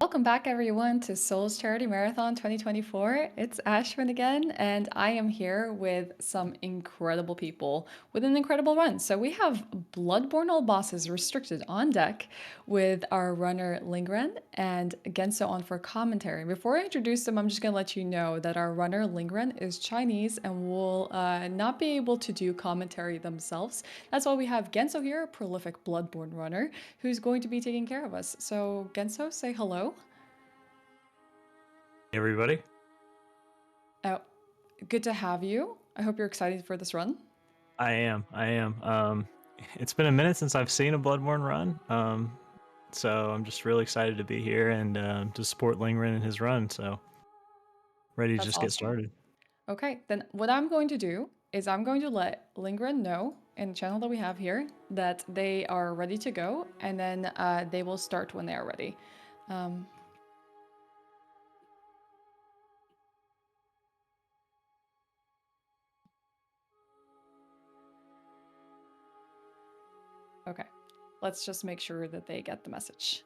Welcome back everyone to Souls Charity Marathon 2024. It's Ashwin again, and I am here with some incredible people with an incredible run. So we have Bloodborne all bosses restricted on deck with our runner lingRen and Genso on for commentary. Before I introduce them, I'm just going to let you know that our runner lingRen is Chinese and will not be able to do commentary themselves. That's why we have Genso here, a prolific Bloodborne runner, who's going to be taking care of us. So Genso, say hello. Hey everybody. Oh, good to have you. I hope you're excited for this run. I am. It's been a minute since I've seen a Bloodborne run. So I'm just really excited to be here and to support lingRen in his run. So ready to That's just get awesome. started. Okay, then what I'm going to do is I'm going to let lingRen know in the channel that we have here that they are ready to go, and then they will start when they are ready. Okay, let's just make sure that they get the message.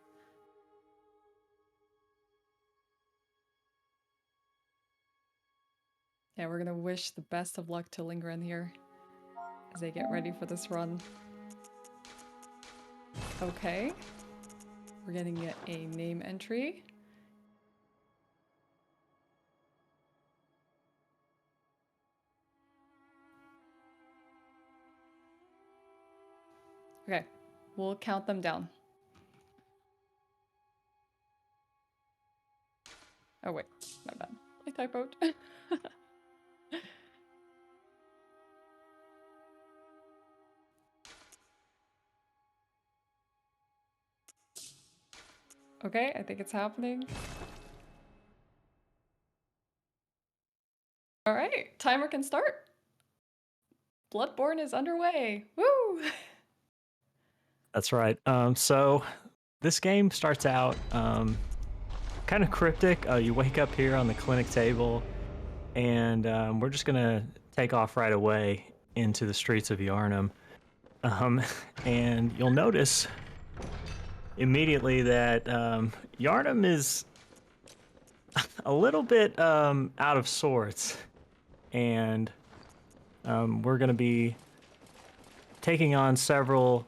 Yeah, we're gonna wish the best of luck to lingRen here as they get ready for this run. Okay, we're getting a name entry. Okay, we'll count them down. Oh wait, my bad. I typoed. Okay, I think it's happening. All right, timer can start. Bloodborne is underway. Woo! That's right. So this game starts out kind of cryptic. You wake up here on the clinic table, and we're just gonna take off right away into the streets of Yarnum. And you'll notice immediately that Yarnum is a little bit out of sorts, and we're going to be taking on several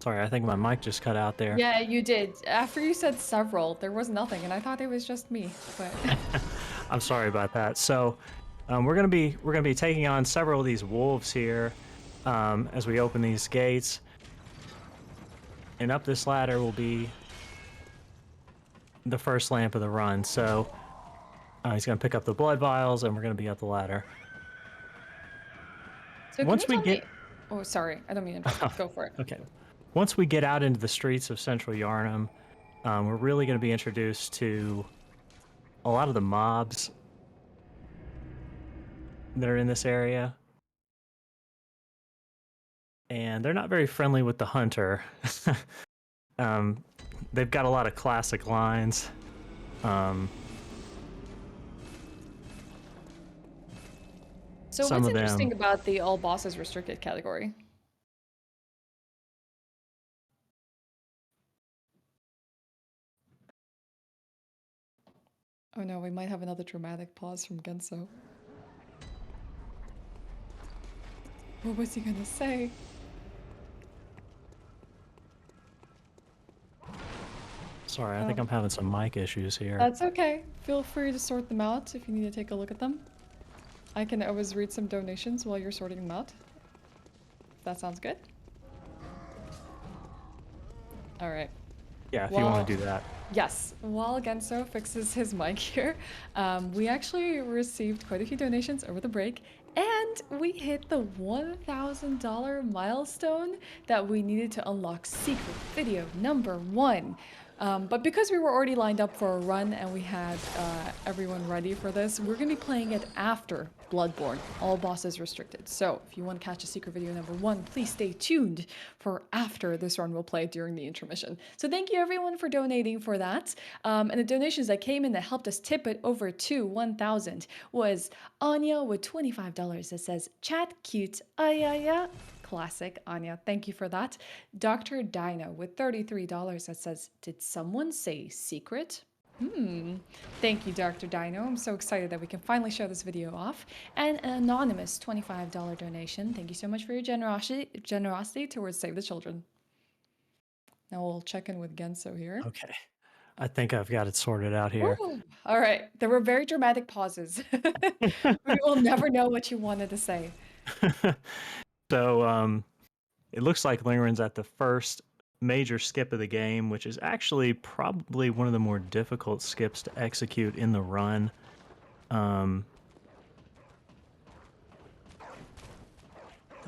Sorry, I think my mic just cut out there. Yeah, you did. After you said several, there was nothing, and I thought it was just me. But I'm sorry about that. So we're gonna be taking on several of these wolves here as we open these gates, and up this ladder will be the first lamp of the run. So he's gonna pick up the blood vials, and we're gonna be up the ladder. so can you Once we tell get me? Oh, sorry, I don't mean to interrupt. Go for it. okay, once we get out into the streets of Central Yarnum, we're really going to be introduced to a lot of the mobs that are in this area. And they're not very friendly with the hunter. um, they've got a lot of classic lines. So Some what's of them. interesting about the all bosses restricted category? Oh no, we might have another dramatic pause from Genso. What was he gonna say? Sorry, I think I'm having some mic issues here. That's okay. Feel free to sort them out if you need to take a look at them. I can always read some donations while you're sorting them out. If that sounds good. All right. Yeah, if you want Well, to do that. yes. While Genso fixes his mic here, we actually received quite a few donations over the break, and we hit the $1,000 milestone that we needed to unlock secret video number 1. But because we were already lined up for a run and we had everyone ready for this, we're going to be playing it after Bloodborne. All bosses restricted. So if you want to catch a secret video number 1, please stay tuned for after this run will play during the intermission. So thank you everyone for donating for that. And the donations that came in that helped us tip it over to 1,000 was Anya with $25 that says, "Chat cute, yeah. Classic, Anya. Thank you for that. Dr. Dino with $33 that says, "Did someone say secret?" Thank you, Dr. Dino. I'm so excited that we can finally show this video off. And an anonymous $25 donation. Thank you so much for your generosity towards Save the Children. Now we'll check in with Genso here. Okay. I think I've got it sorted out here. Ooh, all right. There were very dramatic pauses. We will never know what you wanted to say. So, it looks like lingRen's at the first major skip of the game, which is actually probably one of the more difficult skips to execute in the run. It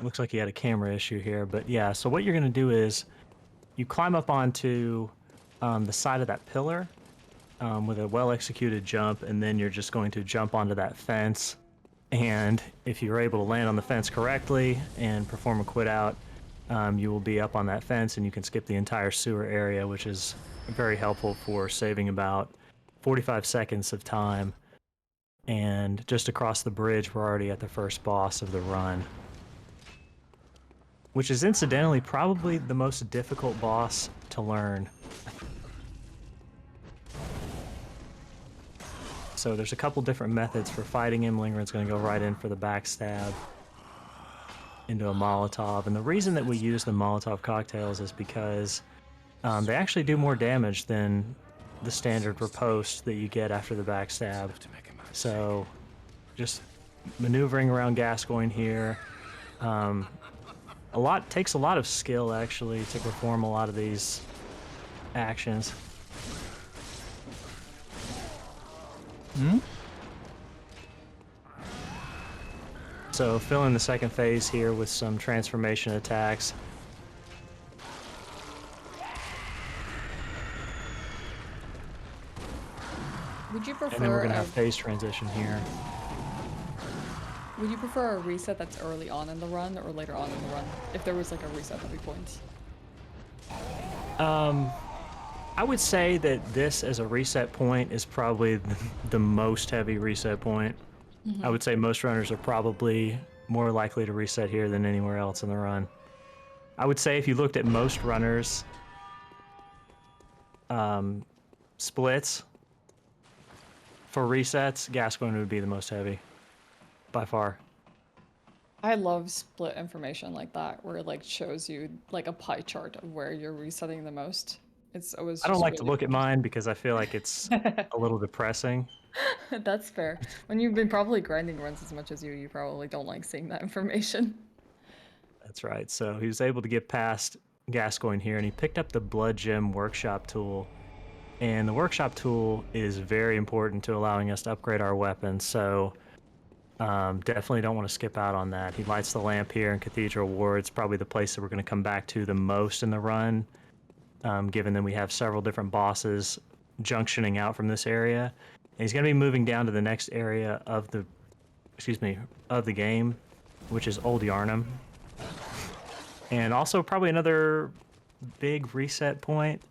looks like he had a camera issue here, but yeah, so what you're going to do is you climb up onto the side of that pillar with a well-executed jump, and then you're just going to jump onto that fence. And if you're able to land on the fence correctly and perform a quit out, you will be up on that fence and you can skip the entire sewer area, which is very helpful for saving about 45 seconds of time. And just across the bridge, we're already at the first boss of the run, which is incidentally probably the most difficult boss to learn. So there's a couple different methods for fighting him. lingRen's going to go right in for the backstab into a Molotov. And the reason that we use the Molotov cocktails is because they actually do more damage than the standard riposte that you get after the backstab. So just maneuvering around Gascoigne here. Takes a lot of skill actually to perform a lot of these actions. So fill in the second phase here with some transformation attacks. Would you And then we're prefer gonna have phase transition here. would you prefer a reset that's early on in the run or later on in the run? If there was like a reset heavy point. I would say that this as a reset point is probably the most heavy reset point. I would say most runners are probably more likely to reset here than anywhere else in the run. I would say if you looked at most runners' splits for resets, Gascoigne would be the most heavy, by far. I love split information like that, where it like shows you like a pie chart of where you're resetting the most. It's always I don't just like to really look at fun. mine because I feel like it's a little depressing. That's fair. When you've been probably grinding runs as much as you probably don't like seeing that information. That's right. So he was able to get past Gascoigne here, and he picked up the Blood Gem Workshop tool. And the Workshop tool is very important to allowing us to upgrade our weapons. So definitely don't want to skip out on that. He lights the lamp here in Cathedral Ward. It's probably the place that we're going to come back to the most in the run, given that we have several different bosses junctioning out from this area. And he's going to be moving down to the next area of the, of the game, which is Old Yarnum. And also probably another big reset point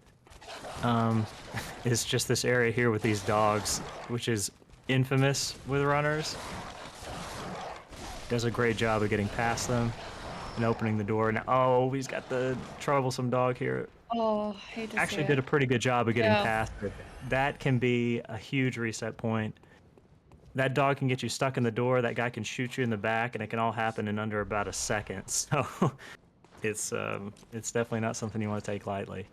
is just this area here with these dogs, which is infamous with runners. Does a great job of getting past them and opening the door. Now, oh, he's got the troublesome dog here. Oh, hate to see Actually it. did a pretty good job of getting Yeah. past it. That can be a huge reset point. That dog can get you stuck in the door. That guy can shoot you in the back, and it can all happen in under about a second. So it's definitely not something you want to take lightly.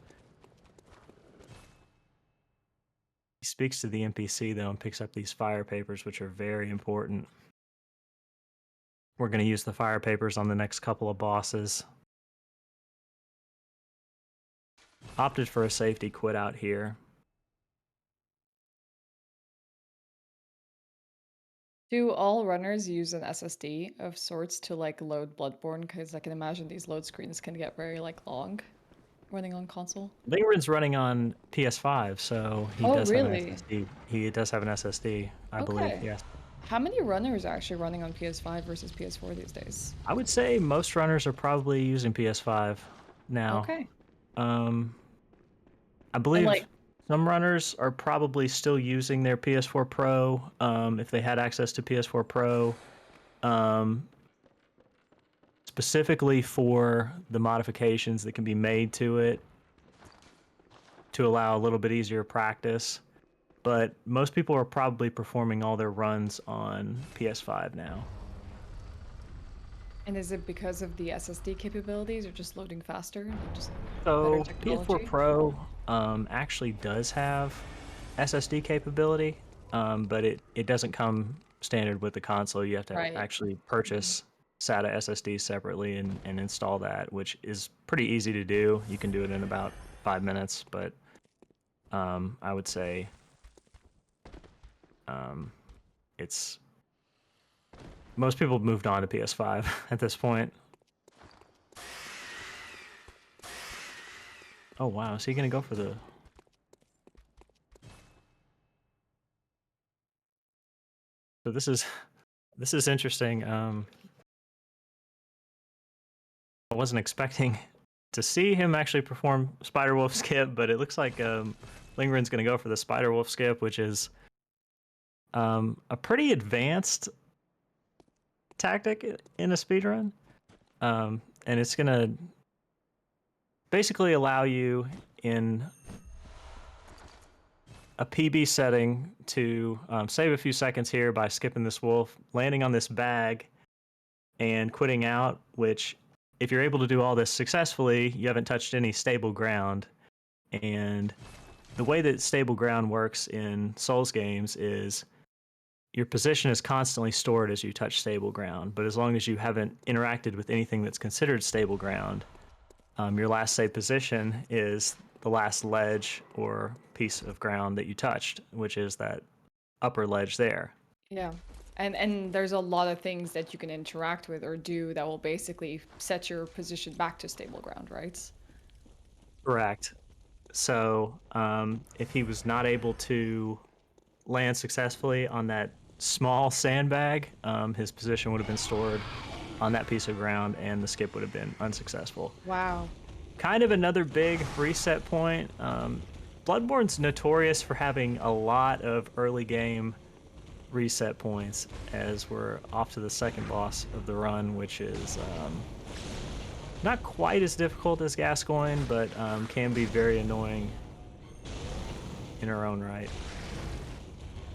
He speaks to the NPC though and picks up these fire papers, which are very important. We're going to use the fire papers on the next couple of bosses. Opted for a safety quit out here. Do all runners use an SSD of sorts to like load Bloodborne? Because I can imagine these load screens can get very like long. running on console? lingRen's running on PS5, so he Oh, does have an really? SSD. He does have an SSD, I believe. Okay. Yes. How many runners are actually running on PS5 versus PS4 these days? I would say most runners are probably using PS5 now. Okay. Um, I And like, believe some runners are probably still using their PS4 Pro, if they had access to PS4 Pro, um, specifically for the modifications that can be made to it to allow a little bit easier practice. But most people are probably performing all their runs on PS5 now. and is it because of the SSD capabilities or just loading faster, like just better So PS4 technology? Pro actually does have SSD capability, but it doesn't come standard with the console. You have to Right. actually Mhm. purchase SATA SSD separately and install that, which is pretty easy to do. You can do it in about 5 minutes, but I would say um, it's most people have moved on to PS5 at this point. Oh wow, is he gonna go for the? So this is interesting. I wasn't expecting to see him actually perform Spider Wolf skip, but it looks like lingRen's going to go for the Spider Wolf skip, which is a pretty advanced tactic in a speedrun. And it's going to basically allow you in a PB setting to save a few seconds here by skipping this wolf, landing on this bag, and quitting out, which, if you're able to do all this successfully, you haven't touched any stable ground. And the way that stable ground works in Souls games is your position is constantly stored as you touch stable ground, but as long as you haven't interacted with anything that's considered stable ground, your last saved position is the last ledge or piece of ground that you touched, which is that upper ledge there. Yeah. And there's a lot of things that you can interact with or do that will basically set your position back to stable ground, right? Correct. So if he was not able to land successfully on that small sandbag, his position would have been stored on that piece of ground and the skip would have been unsuccessful. Wow. Kind of another big reset point. Bloodborne's notorious for having a lot of early game reset points, as we're off to the second boss of the run, which is not quite as difficult as Gascoigne, but can be very annoying in her own right.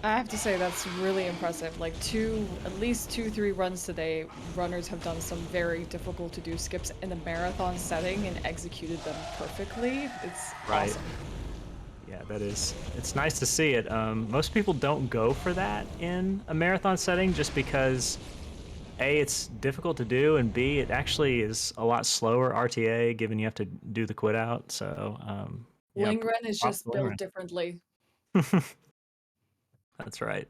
I have to say that's really impressive. Like at least two, 3 runs today, runners have done some very difficult to do skips in a marathon setting and executed them perfectly. It's Right. awesome. Yeah, it's nice to see it. Most people don't go for that in a marathon setting just because A, it's difficult to do, and B, it actually is a lot slower RTA given you have to do the quit out. So, yeah, lingRen is props just to built lingRen. differently. That's right.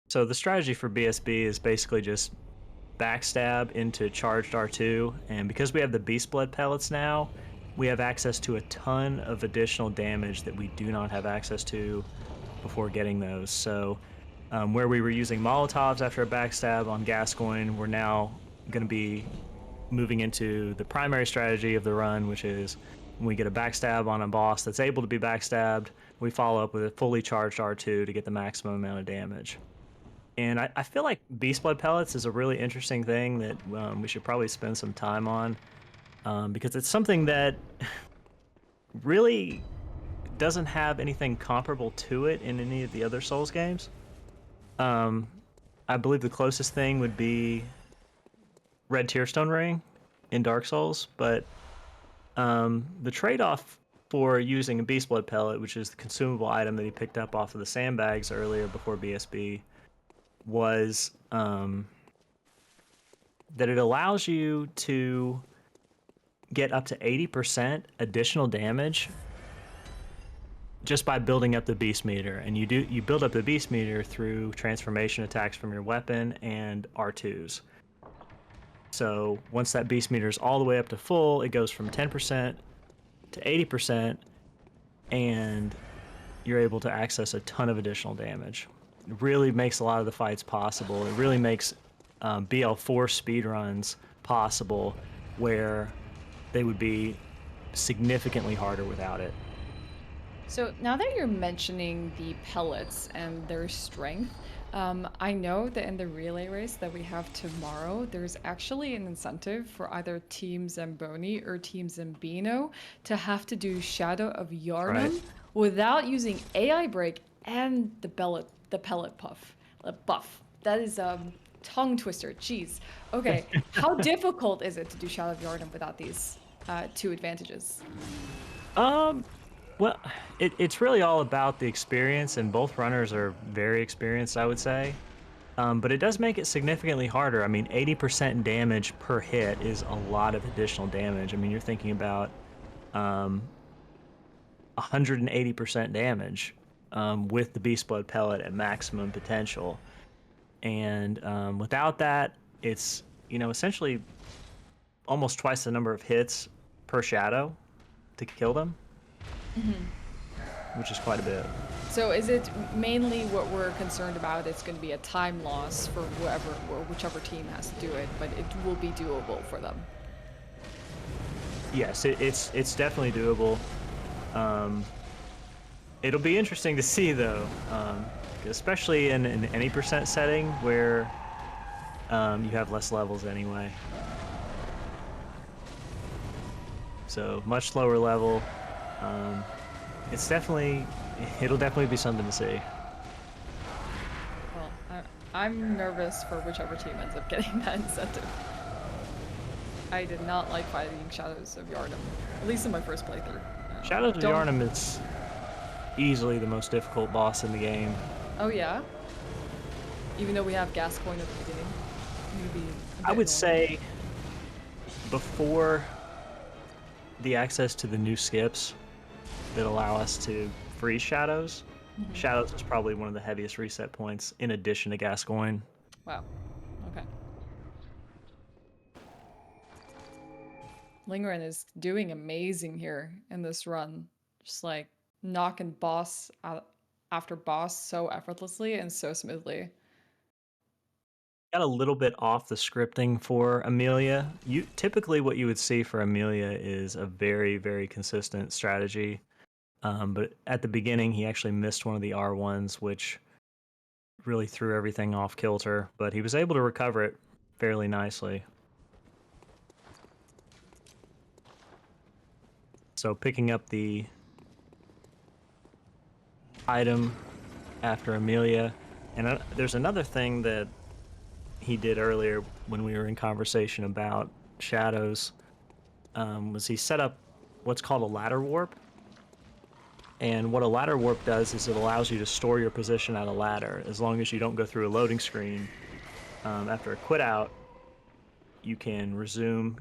So the strategy for BSB is basically just backstab into charged R2, and because we have the Beast Blood pellets now, we have access to a ton of additional damage that we do not have access to before getting those. So where we were using Molotovs after a backstab on Gascoigne, we're now going to be moving into the primary strategy of the run, which is when we get a backstab on a boss that's able to be backstabbed, we follow up with a fully charged R2 to get the maximum amount of damage. And I feel like Beast Blood Pellets is a really interesting thing that we should probably spend some time on, because it's something that really doesn't have anything comparable to it in any of the other Souls games. Um, I believe the closest thing would be Red Tearstone Ring in Dark Souls, but the trade-off for using a Beast Blood Pellet, which is the consumable item that he picked up off of the sandbags earlier before BSB, was that it allows you to get up to 80% additional damage just by building up the beast meter. And you build up the beast meter through transformation attacks from your weapon and R2s. So once that beast meter is all the way up to full, it goes from 10% to 80%, and you're able to access a ton of additional damage. It really makes a lot of the fights possible. It really makes BL4 speedruns possible, where they would be significantly harder without it. So now that you're mentioning the pellets and their strength, I know that in the relay race that we have tomorrow, there's actually an incentive for either Team Zamboni or Team Zambino to have to do Shadow of Right. Yharnam without using AI break and the pellet buff. That is tongue twister. Jeez. Okay, how difficult is it to do Shadow of Yharnam without these two advantages? Um, well, it's really all about the experience, and both runners are very experienced, I would say. But it does make it significantly harder. I mean, 80% damage per hit is a lot of additional damage. I mean, you're thinking about um, 180% damage with the Beast Blood pellet at maximum potential. And without that, it's, essentially almost twice the number of hits per shadow to kill them, which is quite a bit. So is it mainly what we're concerned about? It's going to be a time loss for whoever or whichever team has to do it, but it will be doable for them. Yes, it's definitely doable. Um, It'll be interesting to see though, especially in an any percent setting where you have less levels anyway. So much lower level. Um, it'll definitely be something to see. Well, I'm nervous for whichever team ends up getting that incentive. I did not like fighting Shadows of Yharnam, at least in my first playthrough. Shadows of Don't. Yharnam is easily the most difficult boss in the game. Oh yeah. Even though we have Gascoigne at the beginning, it would be a I bit would annoying. say before the access to the new skips that allow us to freeze shadows, Mhm. Shadows is probably one of the heaviest reset points in addition to Gascoigne. Wow. Okay. lingRen is doing amazing here in this run. Just like knocking boss out after boss so effortlessly and so smoothly. Got a little bit off the scripting for Amelia. You typically what you would see for Amelia is a very, very consistent strategy. But at the beginning, he actually missed one of the R1s, which really threw everything off kilter. But he was able to recover it fairly nicely. So picking up the item after Amelia, and there's another thing that he did earlier when we were in conversation about shadows. Was he set up what's called a ladder warp. And what a ladder warp does is it allows you to store your position at a ladder. As long as you don't go through a loading screen, after a quit out, you can resume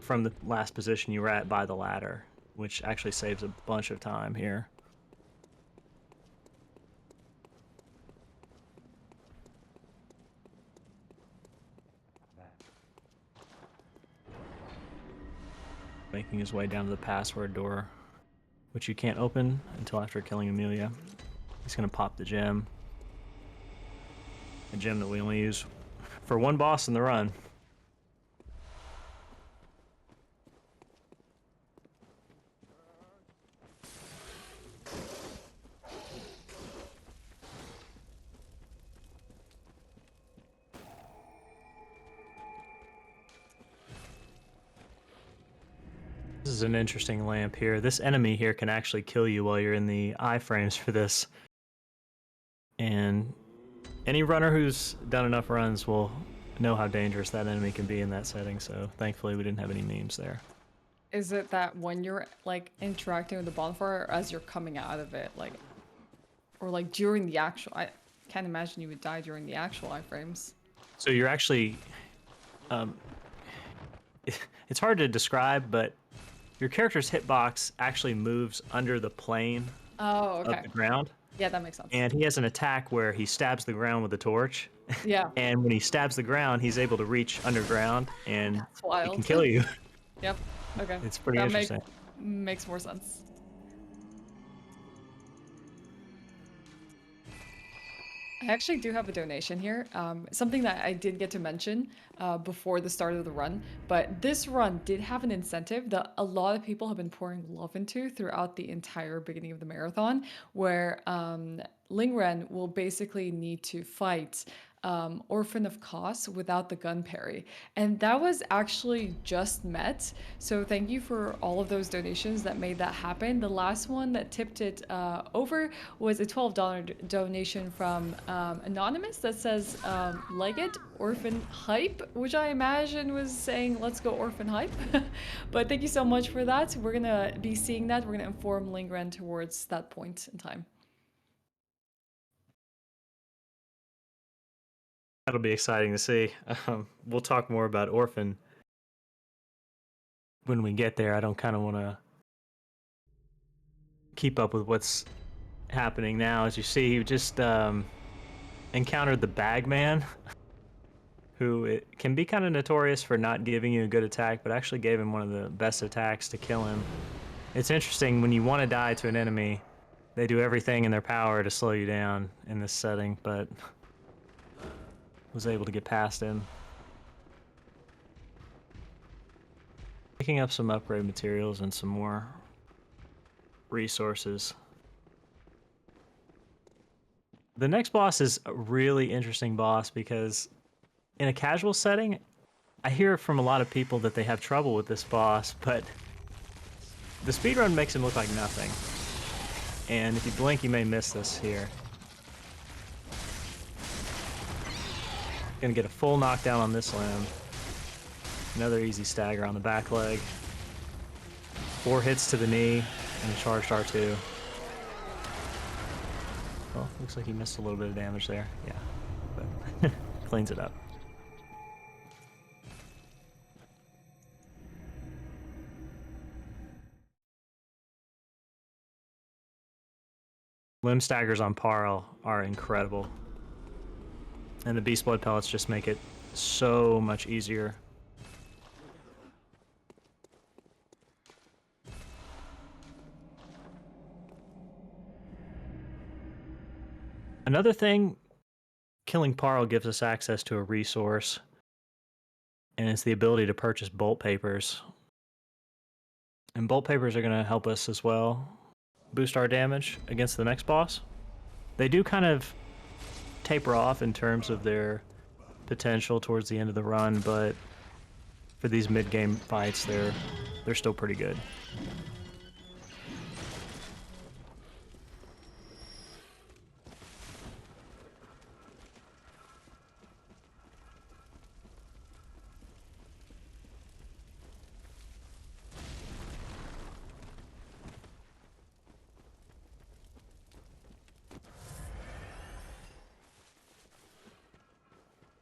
from the last position you were at by the ladder, which actually saves a bunch of time here. Making his way down to the password door, which you can't open until after killing Amelia. He's going to pop the gem. A gem that we only use for one boss in the run. This is an interesting lamp here. This enemy here can actually kill you while you're in the iframes for this. And any runner who's done enough runs will know how dangerous that enemy can be in that setting, so thankfully we didn't have any memes there. Is it that when you're like interacting with the bonfire or as you're coming out of it, like, or like during the actual? I can't imagine you would die during the actual iframes. So you're actually, um, it's hard to describe, but your character's hitbox actually moves under the plane Oh, of okay. the ground. Yeah, that makes sense. And he has an attack where he stabs the ground with a torch. Yeah, And when he stabs the ground, he's able to reach underground and it's he can wild. kill you. Yep. Okay. It's pretty That interesting. makes more sense. I actually do have a donation here. Something that I did get to mention before the start of the run, but this run did have an incentive that a lot of people have been pouring love into throughout the entire beginning of the marathon, where lingRen will basically need to fight Orphan of Kos without the gun parry. And that was actually just met. So thank you for all of those donations that made that happen. The last one that tipped it over was a $12 donation from Anonymous that says, like it, Orphan Hype, which I imagine was saying, let's go Orphan Hype. But thank you so much for that. We're going to be seeing that. We're going to inform lingRen towards that point in time. That'll be exciting to see. We'll talk more about Orphan when we get there. I don't kind of want to keep up with what's happening now. As you see, he just encountered the Bagman, who it can be kind of notorious for not giving you a good attack, but actually gave him one of the best attacks to kill him. It's interesting, when you want to die to an enemy, they do everything in their power to slow you down in this setting, but was able to get past him. Picking up some upgrade materials and some more resources. The next boss is a really interesting boss because in a casual setting, I hear from a lot of people that they have trouble with this boss, but the speedrun makes him look like nothing. And if you blink, you may miss this here. Gonna get a full knockdown on this limb. Another easy stagger on the back leg. 4 hits to the knee and a charged R2. Well, looks like he missed a little bit of damage there. Yeah, but cleans it up. Limb staggers on Parl are incredible. And the Beast Blood pellets just make it so much easier. Another thing, killing Parl gives us access to a resource, and it's the ability to purchase bolt papers. And bolt papers are going to help us as well boost our damage against the next boss. They do kind of taper off in terms of their potential towards the end of the run, but for these mid-game fights, they're still pretty good.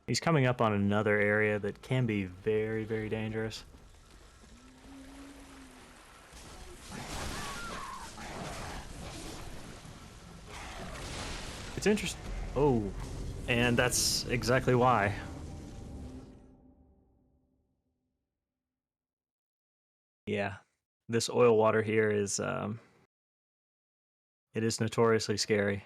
He's coming up on another area that can be very, very dangerous. It's interesting. Oh, and that's exactly why. Yeah, this oil water here is, it is notoriously scary.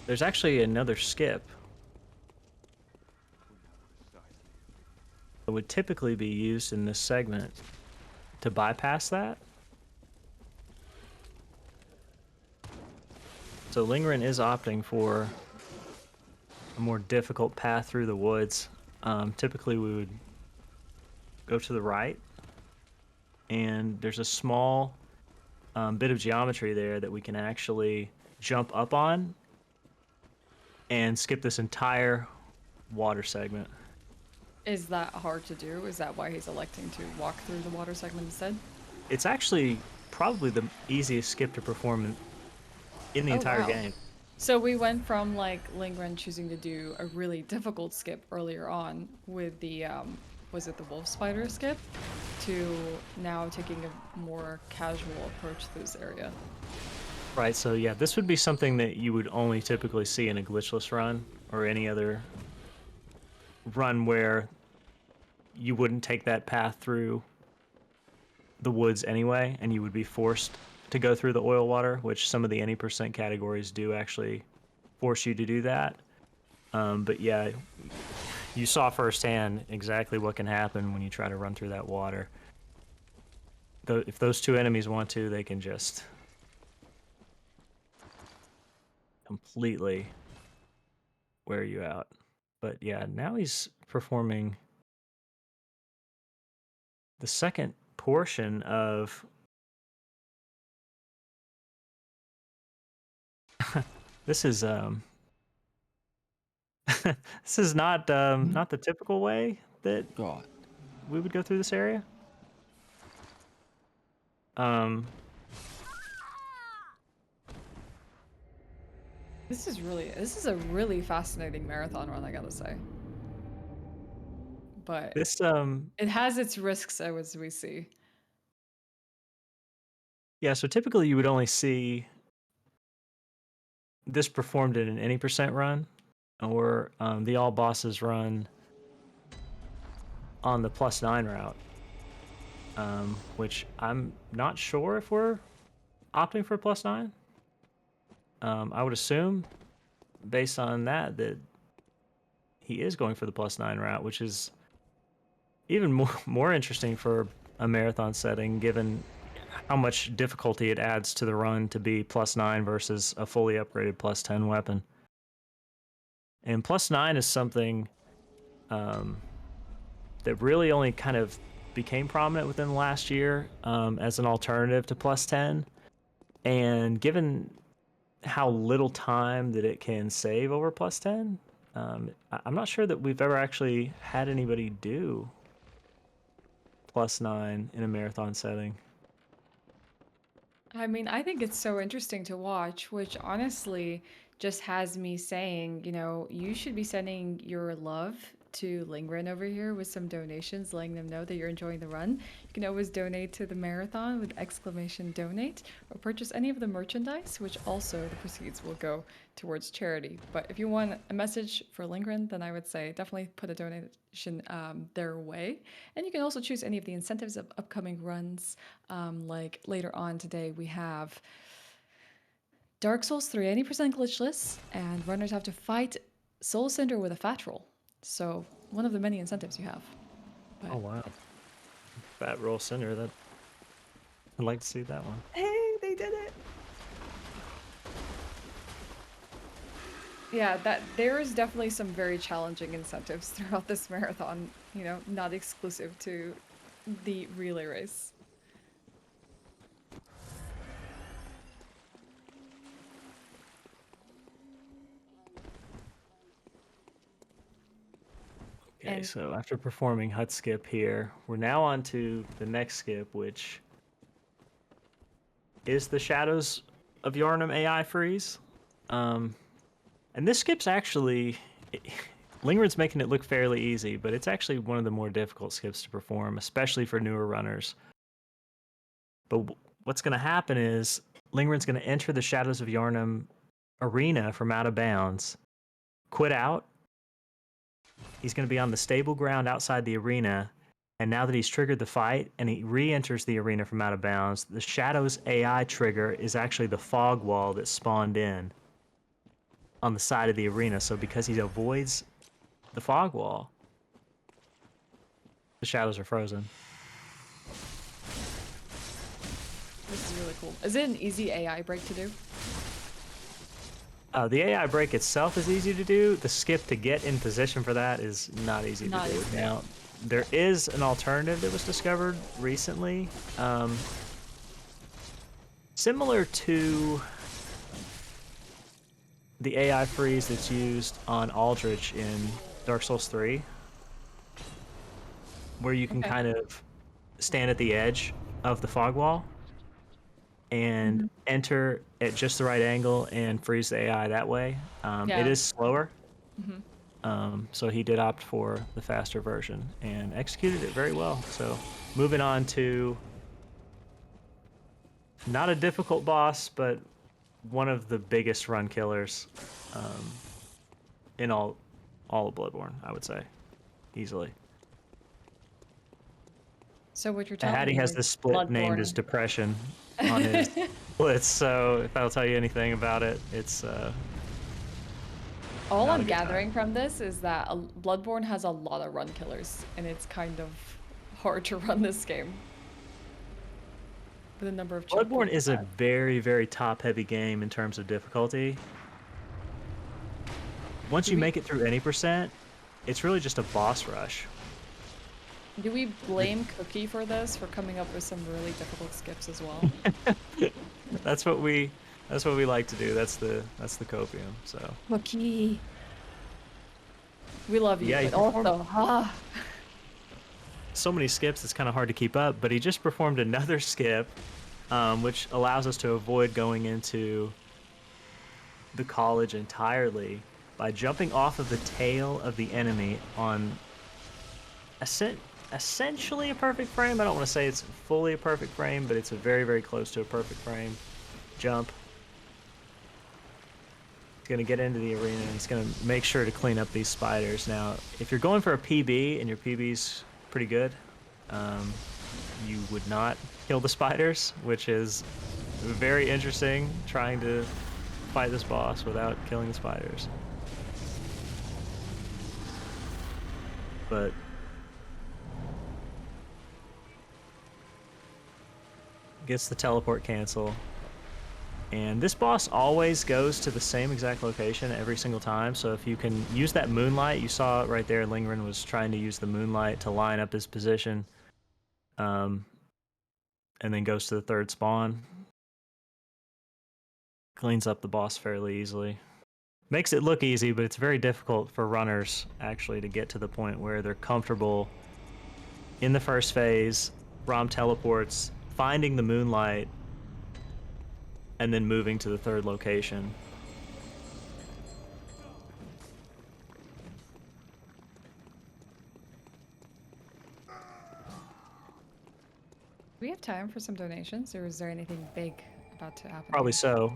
There's actually another skip that would typically be used in this segment to bypass that. So lingRen is opting for a more difficult path through the woods. Typically we would go to the right, and there's a small bit of geometry there that we can actually jump up on and skip this entire water segment. Is that hard to do? Is that why he's electing to walk through the water segment instead? It's actually probably the easiest skip to perform in the Oh, entire wow. game. So we went from like lingRen choosing to do a really difficult skip earlier on with the was it the wolf spider skip, to now taking a more casual approach to this area. Right, so yeah, this would be something that you would only typically see in a glitchless run or any other run where you wouldn't take that path through the woods anyway, and you would be forced to go through the oil water, which some of the any percent categories do actually force you to do that. But yeah, you saw firsthand exactly what can happen when you try to run through that water. If those two enemies want to, they can just completely wear you out. But yeah, now he's performing the second portion of this is this is not the typical way that God. we would go through this area. This is a really fascinating marathon run, I gotta say. But This it has its risks, as we see. yeah, so typically you would only see this performed in an any percent run, or the all bosses run on the +9 route, which I'm not sure if we're opting for +9. I would assume, based on that he is going for the +9 route, which is even more interesting for a marathon setting, given how much difficulty it adds to the run to be +9 versus a fully upgraded +10 weapon. And +9 is something that really only kind of became prominent within the last year as an alternative to +10. And given how little time that it can save over +10, I'm not sure that we've ever actually had anybody do +9 in a marathon setting. I mean, I think it's so interesting to watch, which honestly just has me saying, you should be sending your love to lingRen over here with some donations, letting them know that you're enjoying the run. You can always donate to the marathon with !donate or purchase any of the merchandise, which also the proceeds will go towards charity. But if you want a message for lingRen, then I would say definitely put a donation their way. And you can also choose any of the incentives of upcoming runs. Like later on today, we have Dark Souls 3 80% glitchless, and runners have to fight Soul Cinder with a fat roll. So, one of the many incentives you have. But Oh wow, Fat Roll Center. That I'd like to see that one. hey, they did it! Yeah, there is definitely some very challenging incentives throughout this marathon, not exclusive to the relay race. Okay, And so after performing hut skip here, we're now on to the next skip, which is the Shadows of Yharnam AI freeze. And this skip's actually, lingRen's making it look fairly easy, but it's actually one of the more difficult skips to perform, especially for newer runners. But what's going to happen is lingRen's going to enter the Shadows of Yharnam arena from out of bounds, quit out. He's going to be on the stable ground outside the arena, and now that he's triggered the fight and he re-enters the arena from out of bounds, the Shadows AI trigger is actually the fog wall that spawned in on the side of the arena. So because he avoids the fog wall, the shadows are frozen. this is really cool. Is it an easy AI break to do? The AI break itself is easy to do. The skip to get in position for that is not easy Not to do. easy. Now, there is an alternative that was discovered recently. Similar to the AI freeze that's used on Aldrich in Dark Souls 3, where you can Okay. kind of stand at the edge of the fog wall and enter at just the right angle and freeze the AI that way. It Yeah. is slower, So he did opt for the faster version and executed it very well. So moving on to not a difficult boss, but one of the biggest run killers in all of Bloodborne, I would say, easily. So what you're telling Hattie me has is this split named as Bloodborne. Depression on his splits, so if that'll tell you anything about it, it's All not a I'm good time. gathering from this is that Bloodborne has a lot of run killers, and it's kind of hard to run this game with the number of Bloodborne checkpoints it is a has. very, very top-heavy game in terms of difficulty. Once Do you we make it through any percent, it's really just a boss rush. do we blame Cookie for this, for coming up with some really difficult skips as well? That's what we like to do. That's the copium. So Cookie, we love you, yeah, he but performed also, so many skips. It's kind of hard to keep up. But he just performed another skip, which allows us to avoid going into the college entirely by jumping off of the tail of the enemy on essentially a perfect frame. I don't want to say it's fully a perfect frame, but it's a very, very close to a perfect frame jump. He's going to get into the arena and he's going to make sure to clean up these spiders. Now, if you're going for a PB and your PB's pretty good, you would not kill the spiders, which is very interesting, trying to fight this boss without killing the spiders. But gets the teleport cancel. And this boss always goes to the same exact location every single time. So if you can use that moonlight, you saw it right there, lingRen was trying to use the moonlight to line up his position. And then goes to the third spawn. Cleans up the boss fairly easily. Makes it look easy, but it's very difficult for runners actually to get to the point where they're comfortable in the first phase, Rom teleports, finding the moonlight, and then moving to the third location. do we have time for some donations, or is there anything big about to happen Probably here? so.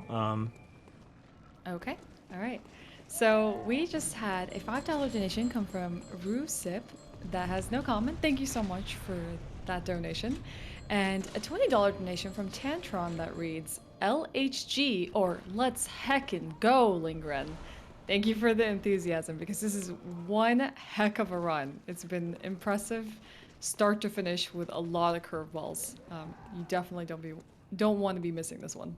Okay, all right. So we just had a $5 donation come from Rusip that has no comment. Thank you so much for that donation. And a $20 donation from Tantron that reads LHG, or Let's Heckin' Go, lingRen. Thank you for the enthusiasm, because this is one heck of a run. It's been impressive start to finish with a lot of curveballs. You definitely don't want to be missing this one.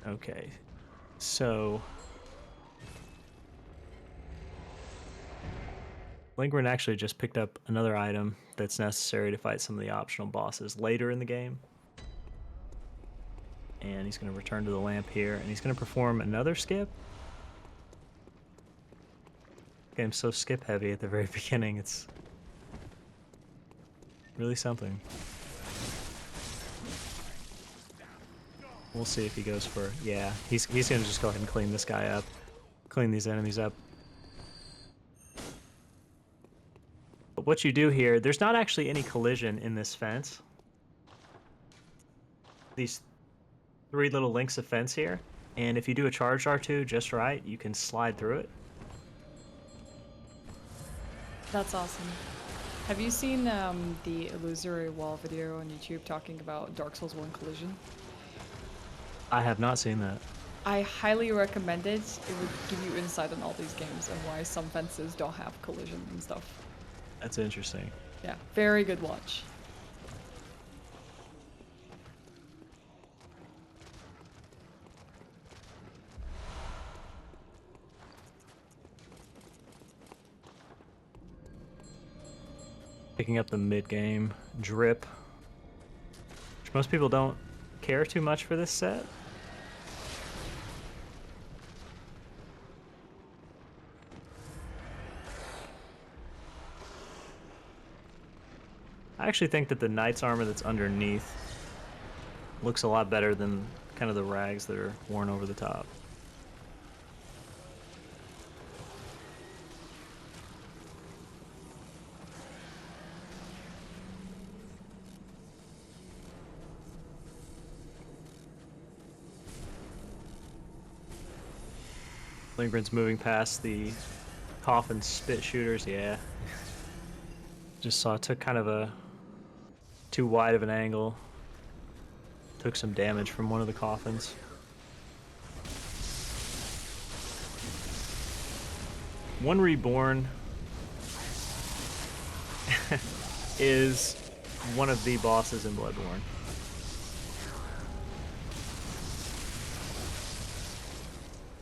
Okay. So lingRen actually just picked up another item that's necessary to fight some of the optional bosses later in the game. And he's going to return to the lamp here, and he's going to perform another skip. Game's so skip heavy at the very beginning, it's really something. We'll see if he goes for, yeah, he's going to just go ahead and clean this guy up, clean these enemies up. But what you do here, there's not actually any collision in this fence. These three little links of fence here, and if you do a charge R2 just right, you can slide through it. That's awesome. Have you seen the illusory wall video on YouTube talking about Dark Souls 1 collision? I have not seen that. I highly recommend it. It would give you insight on all these games and why some fences don't have collision and stuff. That's interesting. Yeah, very good watch. Picking up the mid-game drip, which most people don't care too much for this set. I actually think that the knight's armor that's underneath looks a lot better than kind of the rags that are worn over the top. lingRen's moving past the coffin spit shooters, yeah. Just saw it took kind of a too wide of an angle. Took some damage from one of the coffins. One Reborn is one of the bosses in Bloodborne.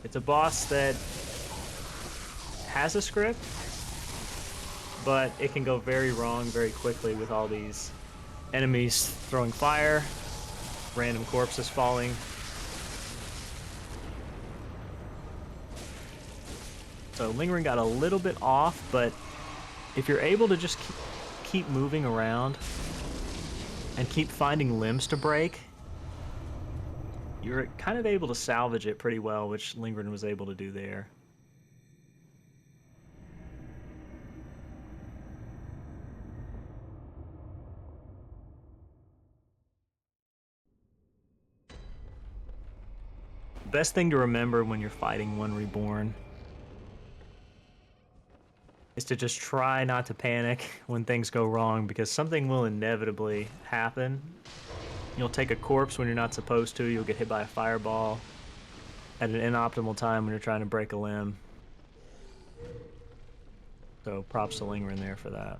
It's a boss that has a script, but it can go very wrong very quickly with all these enemies throwing fire, random corpses falling. So lingRen got a little bit off, but if you're able to just keep moving around and keep finding limbs to break, you're kind of able to salvage it pretty well, which lingRen was able to do there. Best thing to remember when you're fighting one Reborn is to just try not to panic when things go wrong, because something will inevitably happen. You'll take a corpse when you're not supposed to, you'll get hit by a fireball at an inoptimal time when you're trying to break a limb. So props to lingRen there for that.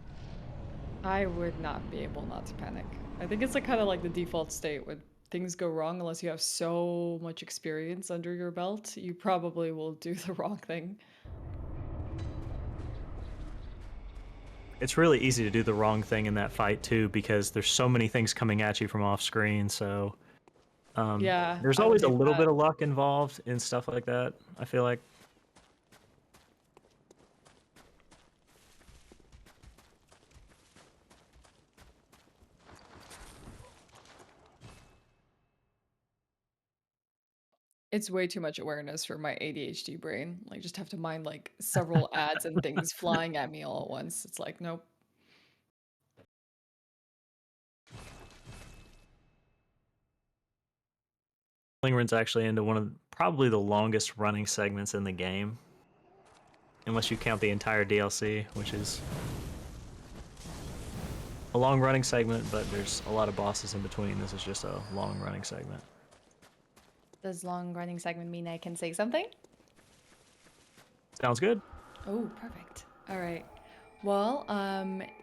I would not be able not to panic. I think it's like kind of like the default state when things go wrong, unless you have so much experience under your belt, you probably will do the wrong thing. It's really easy to do the wrong thing in that fight too, because there's so many things coming at you from off screen. So Yeah, there's I always a believe little that. bit of luck involved in stuff like that, I feel like. It's way too much awareness for my ADHD brain. Like, just have to mind like several ads and things flying at me all at once. It's like, nope. lingRen's actually into one of probably the longest running segments in the game, unless you count the entire DLC, which is a long running segment, but there's a lot of bosses in between. This is just a long running segment. Does long running segment mean I can say something? Sounds good. Oh, perfect. All right. Well,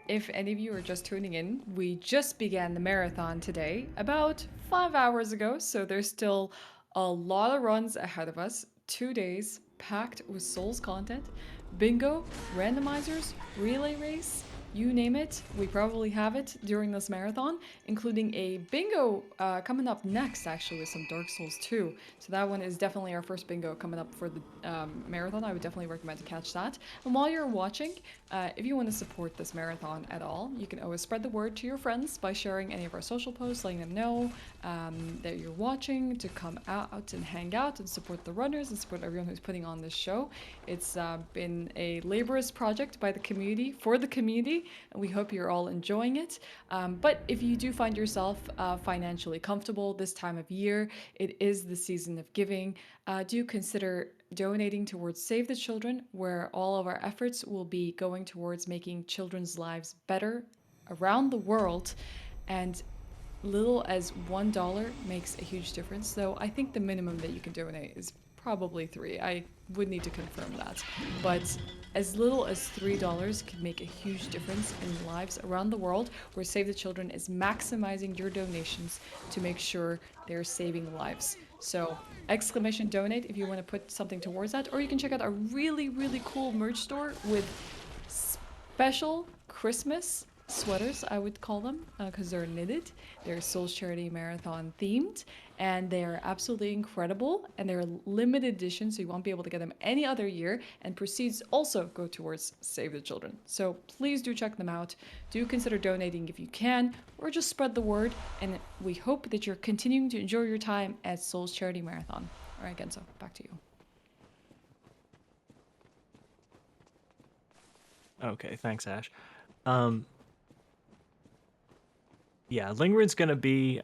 if any of you are just tuning in, we just began the marathon today, about 5 hours ago, so there's still a lot of runs ahead of us. 2 days packed with Souls content, bingo, randomizers, relay race, you name it, we probably have it during this marathon, including a bingo coming up next, actually, with some Dark Souls 2. So that one is definitely our first bingo coming up for the marathon. I would definitely recommend to catch that. And while you're watching, if you want to support this marathon at all, you can always spread the word to your friends by sharing any of our social posts, letting them know that you're watching, to come out and hang out and support the runners and support everyone who's putting on this show. It's been a laborious project by the community for the community, and we hope you're all enjoying it. But if you do find yourself financially comfortable this time of year, it is the season of giving. Do consider donating towards Save the Children, where all of our efforts will be going towards making children's lives better around the world. And little as $1 makes a huge difference, though I think the minimum that you can donate is probably 3. I would need to confirm that. But as little as $3 can make a huge difference in lives around the world, where Save the Children is maximizing your donations to make sure they're saving lives. So exclamation donate if you want to put something towards that, or you can check out our really, really cool merch store with special Christmas sweaters, I would call them, because they're knitted. They're Souls Charity Marathon themed, and they are absolutely incredible. And they're limited edition, so you won't be able to get them any other year. And proceeds also go towards Save the Children. So please do check them out. Do consider donating if you can, or just spread the word. And we hope that you're continuing to enjoy your time at Souls Charity Marathon. All right, Genso, back to you. Okay, thanks, Ash. Um, yeah, lingRen's gonna be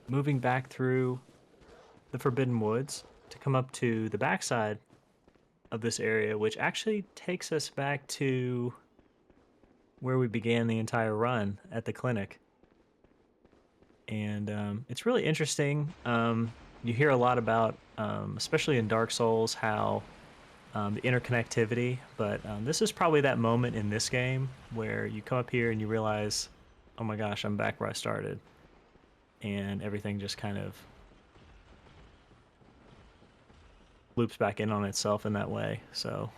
moving back through the Forbidden Woods to come up to the backside of this area, which actually takes us back to where we began the entire run at the clinic. And it's really interesting. You hear a lot about, especially in Dark Souls, how the interconnectivity, but this is probably that moment in this game where you come up here and you realize, oh my gosh, I'm back where I started. And everything just kind of loops back in on itself in that way. So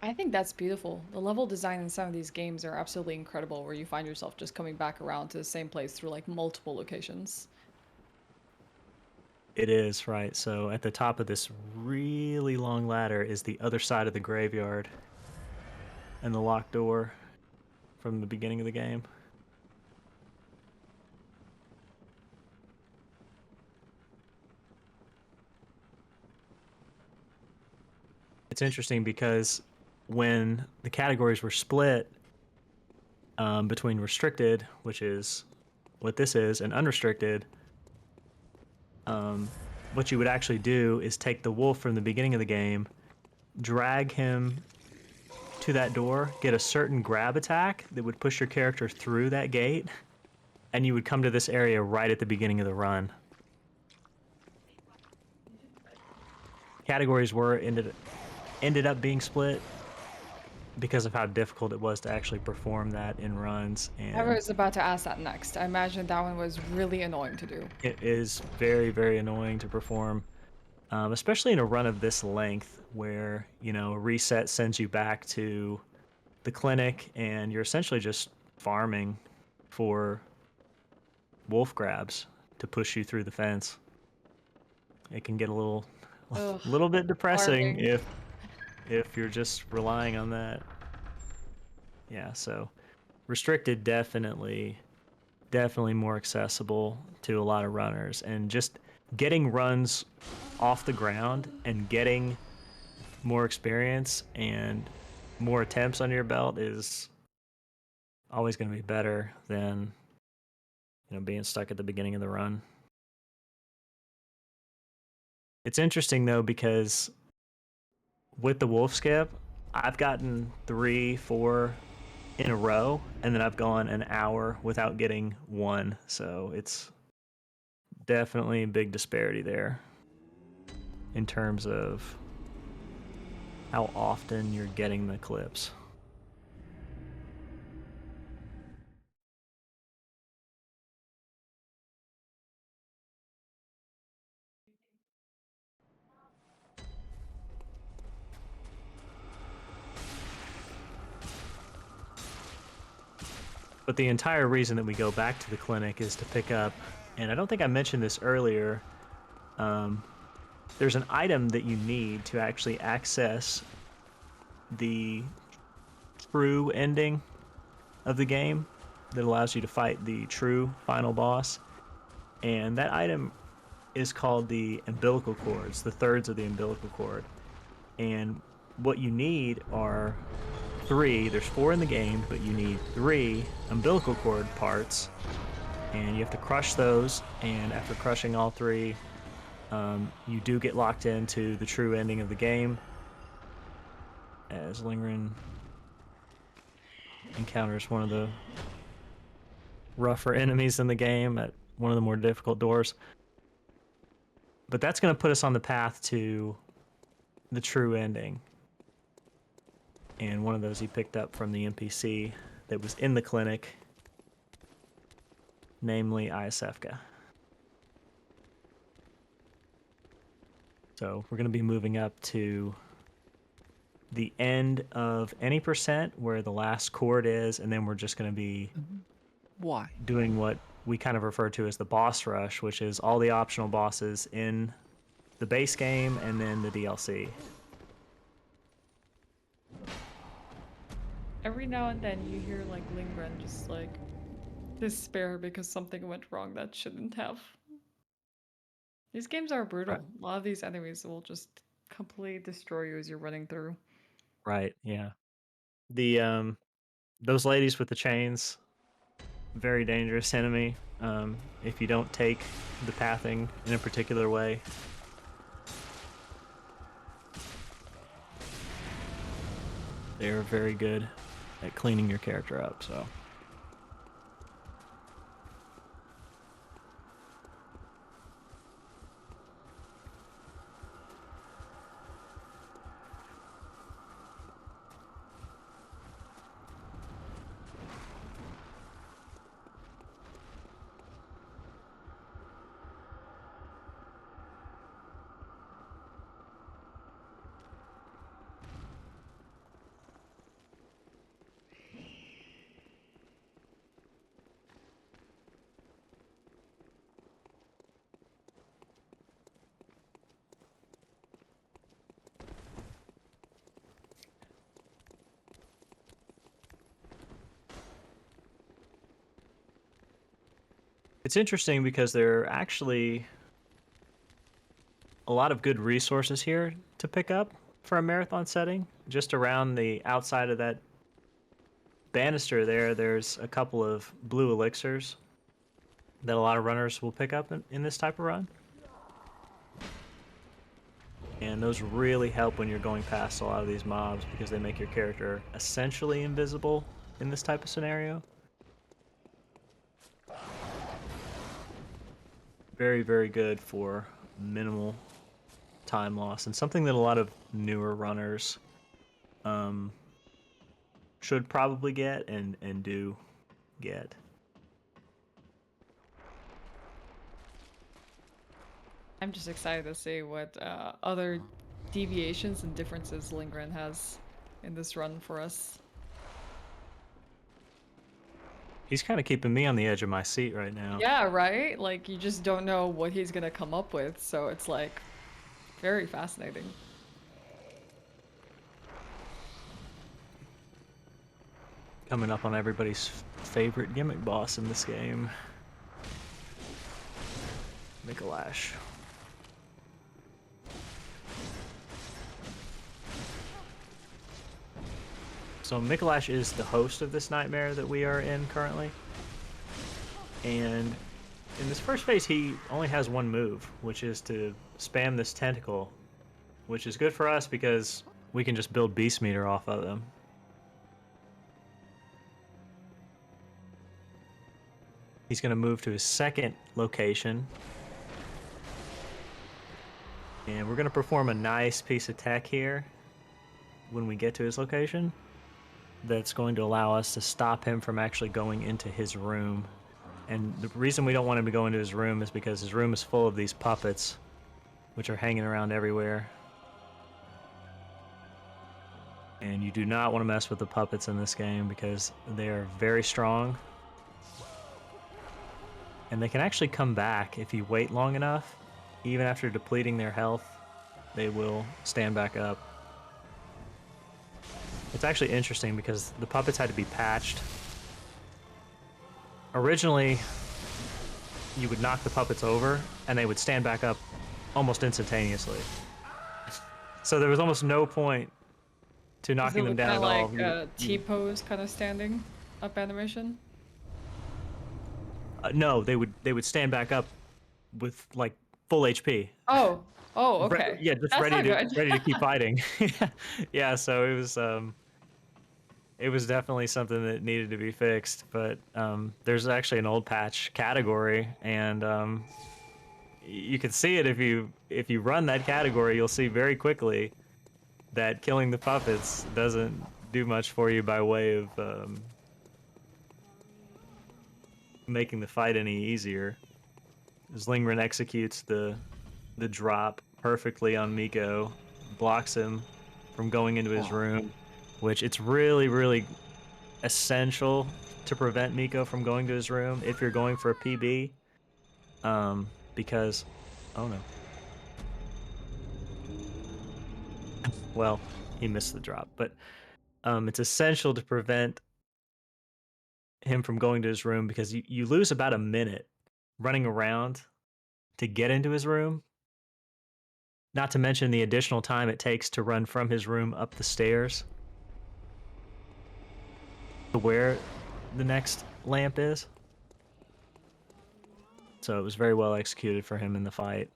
I think that's beautiful. The level design in some of these games are absolutely incredible, where you find yourself just coming back around to the same place through like multiple locations. it is, right? So at the top of this really long ladder is the other side of the graveyard and the locked door from the beginning of the game. It's interesting because when the categories were split between restricted, which is what this is, and unrestricted, what you would actually do is take the wolf from the beginning of the game, drag him to that door, get a certain grab attack that would push your character through that gate, and you would come to this area right at the beginning of the run. Categories were ended up being split because of how difficult it was to actually perform that in runs, I and was about to ask that next. I imagine that one was really annoying to do. it is very, very annoying to perform, especially in a run of this length where, you know, a reset sends you back to the clinic and you're essentially just farming for wolf grabs to push you through the fence. It can get a little Ugh, a little bit depressing farming. if you're just relying on that. Yeah, so restricted definitely more accessible to a lot of runners, and just getting runs off the ground and getting more experience and more attempts under your belt is always going to be better than, you know, being stuck at the beginning of the run. It's interesting though because with the wolf skip, I've gotten 3, 4 in a row, and then I've gone an hour without getting one. So it's definitely a big disparity there in terms of how often you're getting the clips. But the entire reason that we go back to the clinic is to pick up, and I don't think I mentioned this earlier, um, there's an item that you need to actually access the true ending of the game that allows you to fight the true final boss. And that item is called the umbilical cords, the thirds of the umbilical cord. And what you need are 3, there's 4 in the game, but you need 3 umbilical cord parts, and you have to crush those, and after crushing all 3, you do get locked into the true ending of the game as lingRen encounters one of the rougher enemies in the game at one of the more difficult doors. But that's going to put us on the path to the true ending. And one of those he picked up from the NPC that was in the clinic, namely Iasefka. So we're going to be moving up to the end of any percent where the last chord is, and then we're just going to be Why? doing what we kind of refer to as the boss rush, which is all the optional bosses in the base game and then the DLC. Every now and then you hear like lingRen just like despair because something went wrong that shouldn't have. These games are Right. brutal. A lot of these enemies will just completely destroy you as you're running through. Right. Yeah. The those ladies with the chains, very dangerous enemy. If you don't take the pathing in a particular way. They're very good at cleaning your character up, so. It's interesting because there are actually a lot of good resources here to pick up for a marathon setting. Just around the outside of that banister there's a couple of blue elixirs that a lot of runners will pick up in this type of run. And those really help when you're going past a lot of these mobs because they make your character essentially invisible in this type of scenario. Very, very good for minimal time loss, and something that a lot of newer runners should probably get and do get. I'm just excited to see what other deviations and differences lingRen has in this run for us. He's kind of keeping me on the edge of my seat right now. Yeah, right? Like, you just don't know what he's gonna come up with, so it's like very fascinating. Coming up on everybody's favorite gimmick boss in this game, Mikolash. So Mikolash is the host of this nightmare that we are in currently. And in this first phase, he only has one move, which is to spam this tentacle, which is good for us because we can just build beast meter off of them. He's going to move to his second location. And we're going to perform a nice piece of tech here when we get to his location. That's going to allow us to stop him from actually going into his room. And the reason we don't want him to go into his room is because his room is full of these puppets, which are hanging around everywhere. And you do not want to mess with the puppets in this game because they are very strong. And they can actually come back if you wait long enough. Even after depleting their health, they will stand back up. It's actually interesting because the puppets had to be patched. Originally, you would knock the puppets over and they would stand back up almost instantaneously. So there was almost no point to Is it knocking them look down kind at of all. like a T-pose kind of standing up animation? No, they would stand back up with like full HP. Oh, oh, okay. Yeah, just That's ready not to good. ready to keep fighting. Yeah, so it was definitely something that needed to be fixed. But there's actually an old patch category, and you can see it if you run that category, you'll see very quickly that killing the puppets doesn't do much for you by way of making the fight any easier. As lingRen executes the drop perfectly on Miko, blocks him from going into his room, which it's really, really essential to prevent Miko from going to his room if you're going for a PB. Because, oh no. Well, he missed the drop, but it's essential to prevent him from going to his room because you lose about a minute running around to get into his room. Not to mention the additional time it takes to run from his room up the stairs to where the next lamp is. So it was very well executed for him in the fight.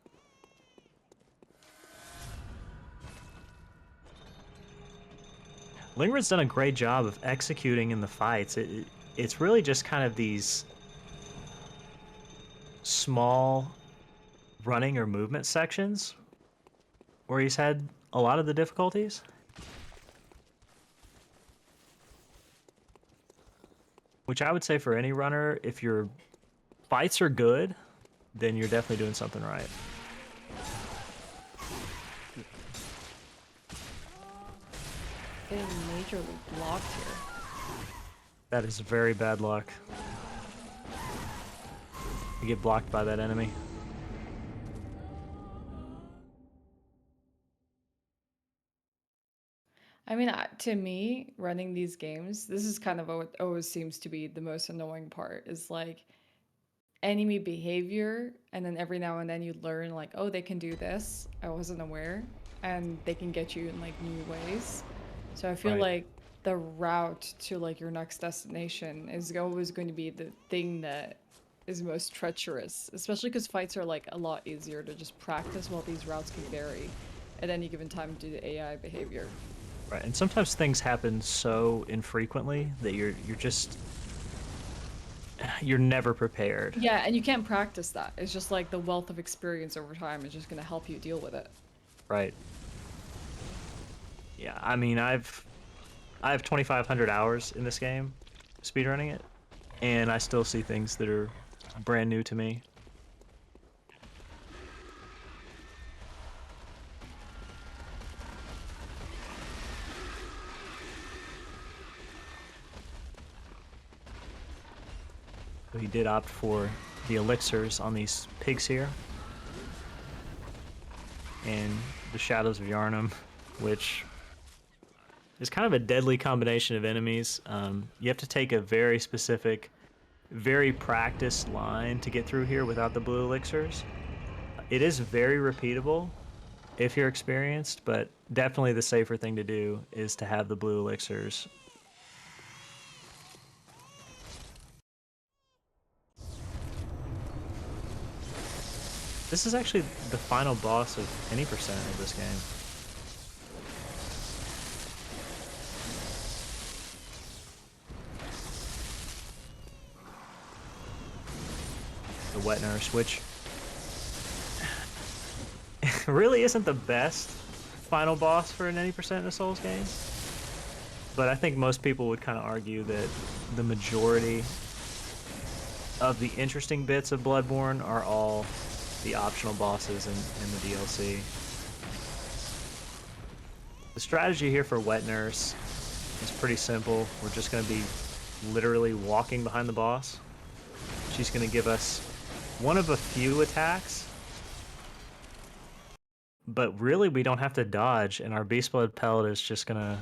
lingRen's done a great job of executing in the fights. It's really just kind of these small running or movement sections where he's had a lot of the difficulties. Which I would say for any runner, if your fights are good, then you're definitely doing something right. Getting majorly blocked here. That is very bad luck. You get blocked by that enemy. I mean, to me, running these games, this is kind of what always seems to be the most annoying part is like enemy behavior, and then every now and then you learn like, oh, they can do this. I wasn't aware, and they can get you in like new ways. So I feel Right. like the route to like your next destination is always going to be the thing that is most treacherous, especially because fights are like a lot easier to just practice while these routes can vary at any given time due to AI behavior. Right. And sometimes things happen so infrequently that you're never prepared. Yeah, and you can't practice that. It's just like the wealth of experience over time is just going to help you deal with it. Right. Yeah, I mean, I have 2,500 hours in this game, speedrunning it, and I still see things that are brand new to me. So he did opt for the elixirs on these pigs here, and the Shadows of Yharnam, which is kind of a deadly combination of enemies. You have to take a very specific, very practiced line to get through here without the blue elixirs. It is very repeatable if you're experienced, but definitely the safer thing to do is to have the blue elixirs. This is actually the final boss of any percent of this game. The Wet Nurse, which really isn't the best final boss for an any percent in a Souls game. But I think most people would kind of argue that the majority of the interesting bits of Bloodborne are all the optional bosses in the DLC. The strategy here for Wet Nurse is pretty simple. We're just going to be literally walking behind the boss. She's going to give us one of a few attacks, but really we don't have to dodge, and our Beast Blood Pellet is just going to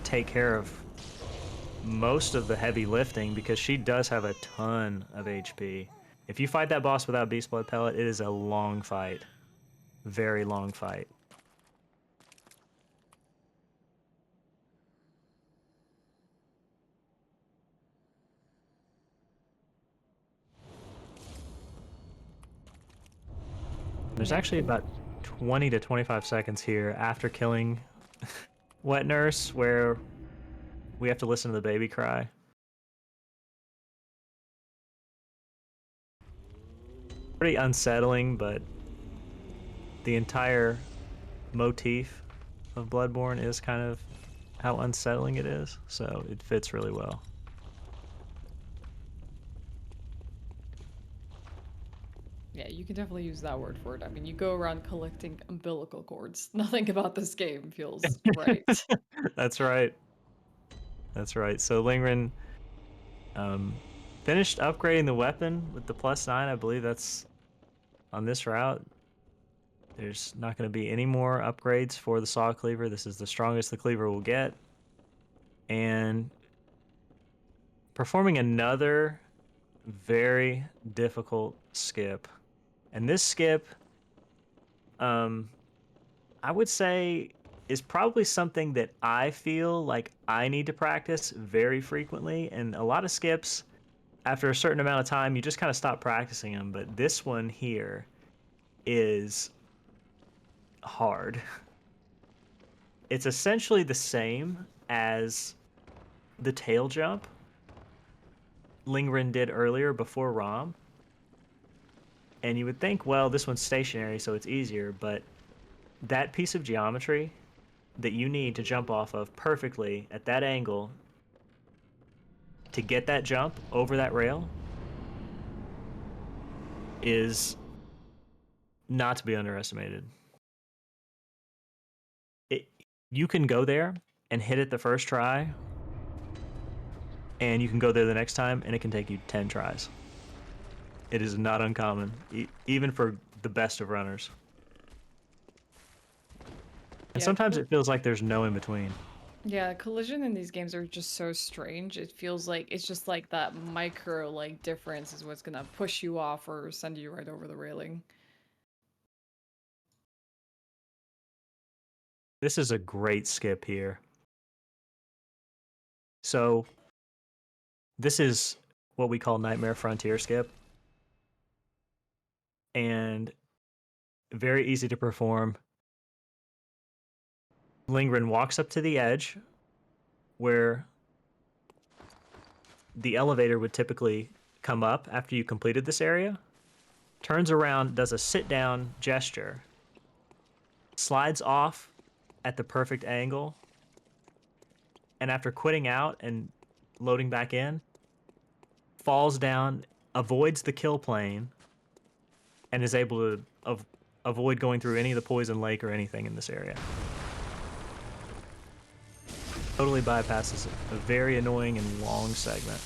take care of most of the heavy lifting because she does have a ton of HP. If you fight that boss without Beast Blood Pellet, it is a long fight. Very long fight. There's Yeah. actually about 20 to 25 seconds here after killing Wet Nurse where we have to listen to the baby cry. Pretty unsettling, but the entire motif of Bloodborne is kind of how unsettling it is, so it fits really well. Yeah, you can definitely use that word for it. I mean, you go around collecting umbilical cords. Nothing about this game feels right. That's right. That's right. So lingRen finished upgrading the weapon with the +9. I believe that's on this route. There's not going to be any more upgrades for the saw cleaver. This is the strongest the cleaver will get. And performing another very difficult skip. And this skip, I would say, is probably something that I feel like I need to practice very frequently. And a lot of skips, after a certain amount of time, you just kind of stop practicing them. But this one here is hard. It's essentially the same as the tail jump lingRen did earlier before ROM. And you would think, well, this one's stationary, so it's easier, but that piece of geometry that you need to jump off of perfectly at that angle to get that jump over that rail is not to be underestimated. It, you can go there and hit it the first try, and you can go there the next time, and it can take you 10 tries. It is not uncommon, even for the best of runners. And Yeah, sometimes it feels like there's no in between. yeah, collision in these games are just so strange. It feels like it's just like that micro like difference is what's gonna push you off or send you right over the railing. This is a great skip here. So this is what we call Nightmare Frontier skip. And very easy to perform. lingRen walks up to the edge where the elevator would typically come up after you completed this area, turns around, does a sit down gesture, slides off at the perfect angle, and after quitting out and loading back in, falls down, avoids the kill plane, and is able to avoid going through any of the poison lake or anything in this area. Totally bypasses a very annoying and long segment.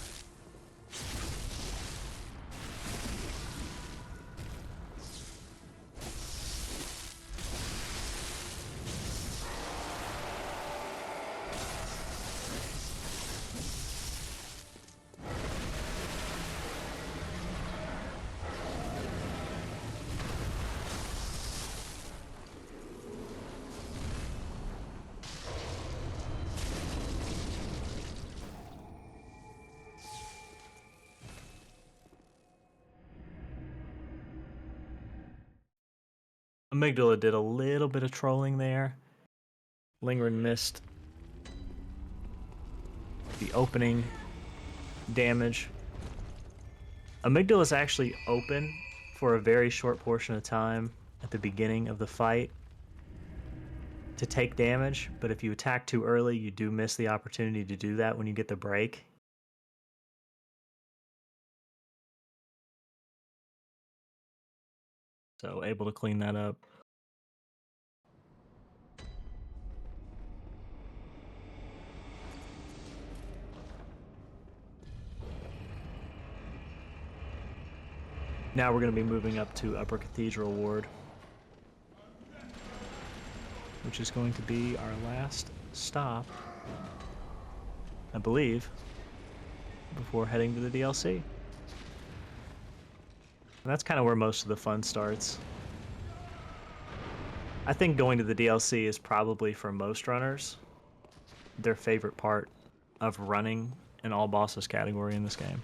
Amygdala did a little bit of trolling there. lingRen missed the opening damage. Amygdala is actually open for a very short portion of time at the beginning of the fight to take damage, but if you attack too early, you do miss the opportunity to do that when you get the break. So able to clean that up. Now we're going to be moving up to Upper Cathedral Ward, which is going to be our last stop, I believe, before heading to the DLC. And that's kind of where most of the fun starts. I think going to the DLC is probably, for most runners, their favorite part of running an all bosses category in this game.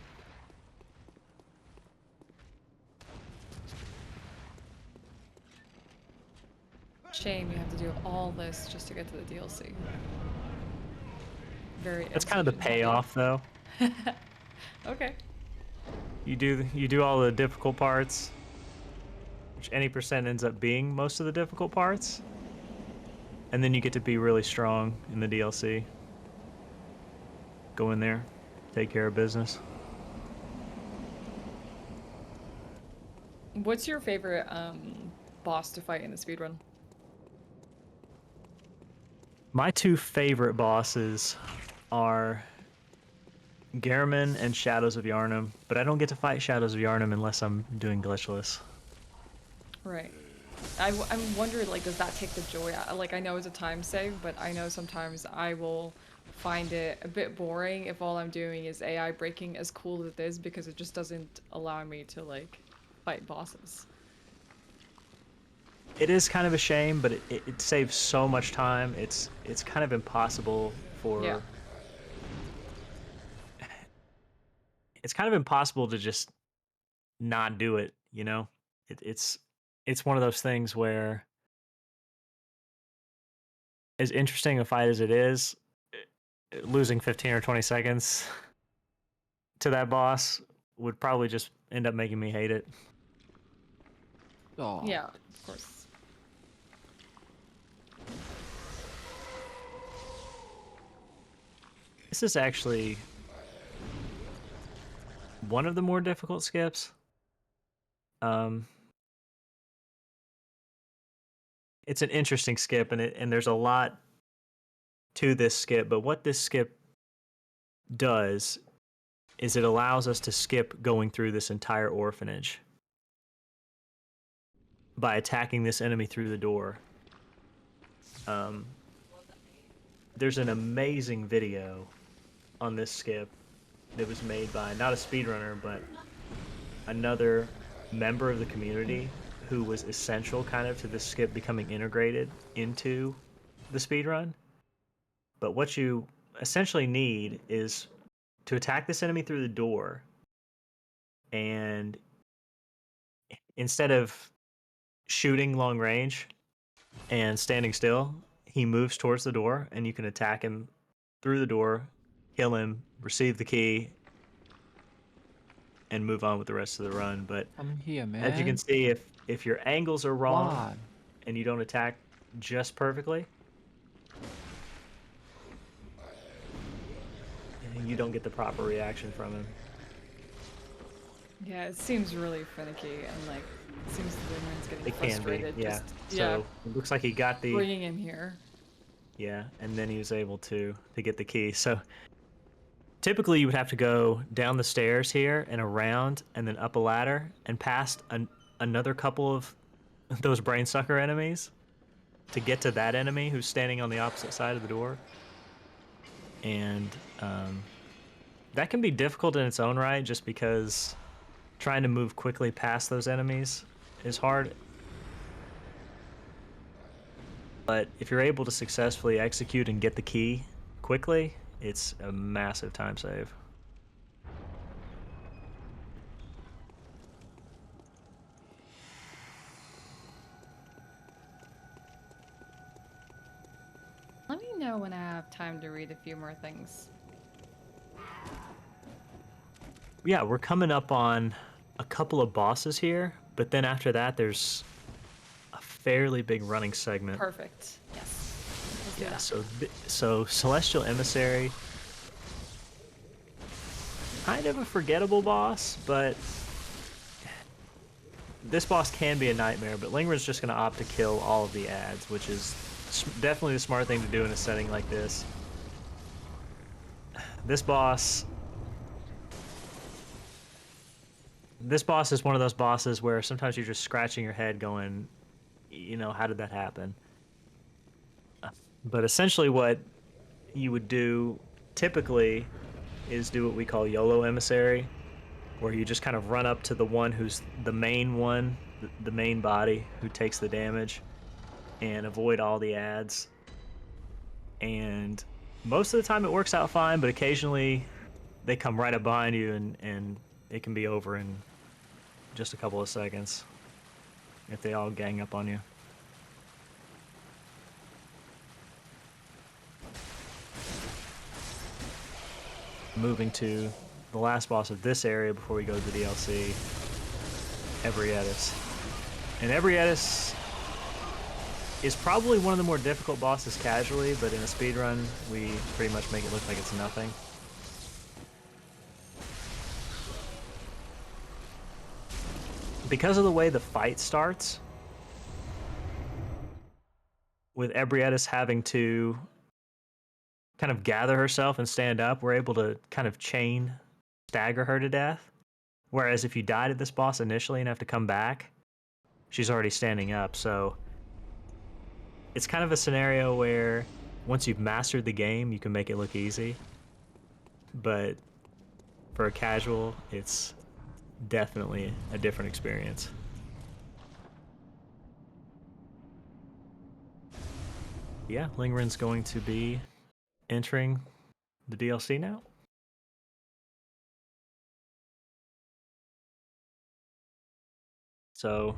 Shame you have to do all this just to get to the DLC. Very That's kind of the execution heavy. payoff, though. Okay. You do all the difficult parts, which any percent ends up being most of the difficult parts, and then you get to be really strong in the DLC. Go in there, take care of business. What's your favorite boss to fight in the speedrun? My two favorite bosses are Garamon and Shadows of Yharnam, but I don't get to fight Shadows of Yharnam unless I'm doing glitchless. Right. I'm wondering, like, does that take the joy out? Like, I know it's a time save, but I know sometimes I will find it a bit boring if all I'm doing is AI breaking, as cool as it is, because it just doesn't allow me to, like, fight bosses. It is kind of a shame, but it saves so much time. It's kind of impossible Yeah. for it's kind of impossible to just not do it, you know? It's one of those things where as interesting a fight as it is, losing 15 or 20 seconds to that boss would probably just end up making me hate it. Oh, Yeah, of course. This is actually one of the more difficult skips. Um, it's an interesting skip, and there's a lot to this skip. But what this skip does is it allows us to skip going through this entire orphanage by attacking this enemy through the door. Um, there's an amazing video on this skip that was made by not a speedrunner, but another member of the community who was essential kind of to the skip becoming integrated into the speedrun. But what you essentially need is to attack this enemy through the door, and instead of shooting long range and standing still, he moves towards the door, and you can attack him through the door, kill him, receive the key, and move on with the rest of the run. But I'm here, as you can man. see, if your angles are wrong Why? and you don't attack just perfectly, you don't get the proper reaction from him. Yeah, it seems really finicky, and, like, it seems the lingRen's getting It can be, frustrated yeah. just, yeah, So it looks like he got the bringing him here. yeah, and then he was able to get the key. So typically you would have to go down the stairs here and around, and then up a ladder and past another couple of those brain sucker enemies to get to that enemy who's standing on the opposite side of the door. And that can be difficult in its own right, just because trying to move quickly past those enemies is hard. But if you're able to successfully execute and get the key quickly, it's a massive time save. Let me know when I have time to read a few more things. Yeah, we're coming up on a couple of bosses here, but then after that, there's a fairly big running segment. Perfect. Yes. Let's do Yeah, that. so Celestial Emissary, kind of a forgettable boss, but this boss can be a nightmare. But lingRen's just going to opt to kill all of the ads, which is definitely the smart thing to do in a setting like this. This boss is one of those bosses where sometimes you're just scratching your head going, you know, how did that happen? But essentially what you would do typically is do what we call YOLO Emissary, where you just kind of run up to the one who's the main one, the main body who takes the damage, and avoid all the ads. And most of the time it works out fine, but occasionally they come right up behind you, and it can be over in just a couple of seconds if they all gang up on you. Moving to the last boss of this area before we go to the DLC, Ebrietis. And Ebrietis is probably one of the more difficult bosses casually, but in a speedrun, we pretty much make it look like it's nothing. because of the way the fight starts, with Ebrietis having to kind of gather herself and stand up, we're able to kind of chain stagger her to death. Whereas if you died at this boss initially and have to come back, she's already standing up. So it's kind of a scenario where once you've mastered the game, you can make it look easy. But for a casual, it's definitely a different experience. Yeah, lingRen's going to be entering the DLC now. So,